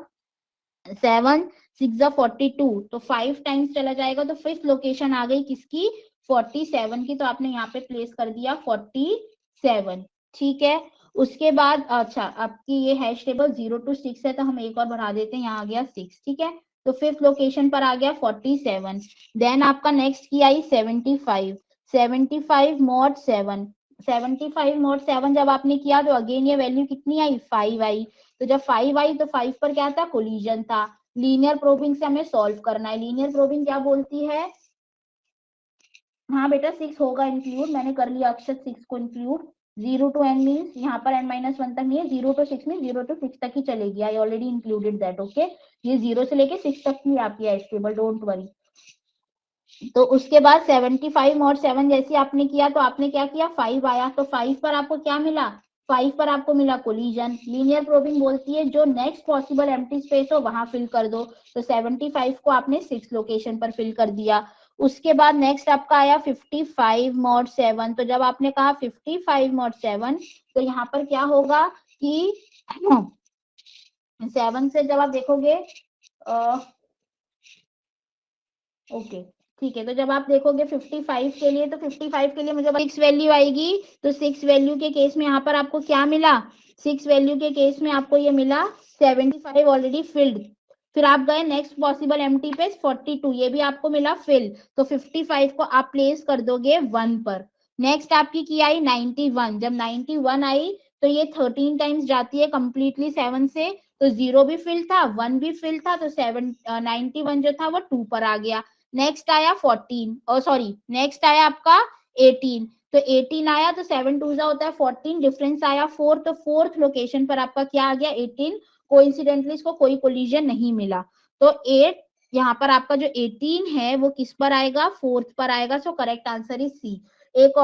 7 6 42, तो 5 टाइम्स चला जाएगा। तो फिफ्थ लोकेशन आ गई किसकी, 47 की। तो आपने यहाँ पे प्लेस कर दिया 47। ठीक है, उसके बाद अच्छा आपकी ये हैश टेबल 0 to 6 है, तो हम एक और बढ़ा देते हैं, यहाँ आ गया 6। ठीक है, तो फिफ्थ लोकेशन पर आ गया 47। देन आपका नेक्स्ट की आई 75। 75 mod 7। 75 mod 7 जब आपने किया तो अगेन ये वैल्यू कितनी आई, 5 आई। तो जब 5 आई तो 5 पर क्या था, कोलिजन था। लीनियर प्रोबिंग से हमें सॉल्व करना है। लीनियर प्रोबिंग क्या बोलती है, हाँ बेटा 6 होगा इंक्लूड, मैंने कर लिया अक्षर 6 को इंक्लूड। 0 to n मीन्स यहाँ पर n-1 तक नहीं है, 0 to 6 में 0 to 6 तक ही चलेगी। I already included that. Okay, ये 0 से लेके 6 तक की आपकी हैश टेबल, डोंट वरी। तो उसके बाद 75 और 7 जैसे आपने किया तो आपने क्या किया, 5 आया। तो 5 पर आपको क्या मिला, 5 पर आपको मिला कोलिजन। लीनियर प्रोबिंग बोलती है जो नेक्स्ट पॉसिबल एम्प्टी स्पेस हो वहां फिल कर दो। तो 75 को आपने 6 लोकेशन पर फिल कर दिया। उसके बाद नेक्स्ट आपका आया 55 mod 7। तो जब आपने कहा 55 mod 7 तो यहाँ पर क्या होगा कि 7 से जब आप देखोगे ओके ठीक है, तो जब आप देखोगे 55 के लिए, तो 55 के लिए मुझे 6 वैल्यू आएगी। तो 6 वैल्यू के केस में यहाँ पर आपको क्या मिला, 6 वैल्यू के केस में आपको ये मिला 75 ऑलरेडी फिल्ड। फिर आप गए नेक्स्ट पॉसिबल एम्प्टी पे 42, ये भी आपको मिला फिल। तो 55 को आप प्लेस कर दोगे 1 पर। नेक्स्ट आपकी की आई 91। जब 91 आई तो ये 13 टाइम्स जाती है कंप्लीटली 7 से। तो 0 भी फिल था, 1 भी फिल था, तो 91 जो था वो 2 पर आ गया। नेक्स्ट आया 14, और सॉरी नेक्स्ट आया आपका 18। तो 18 आया तो 7 2 होता है 14, डिफरेंस आया 4। तो फोर्थ लोकेशन पर आपका क्या आ गया, 18। कोइंसिडेंटली इसको कोई कोलिजन नहीं मिला। तो 8 यहाँ पर आपका जो 18 है वो किस पर आएगा, फोर्थ पर आएगा। So correct answer is C. एक और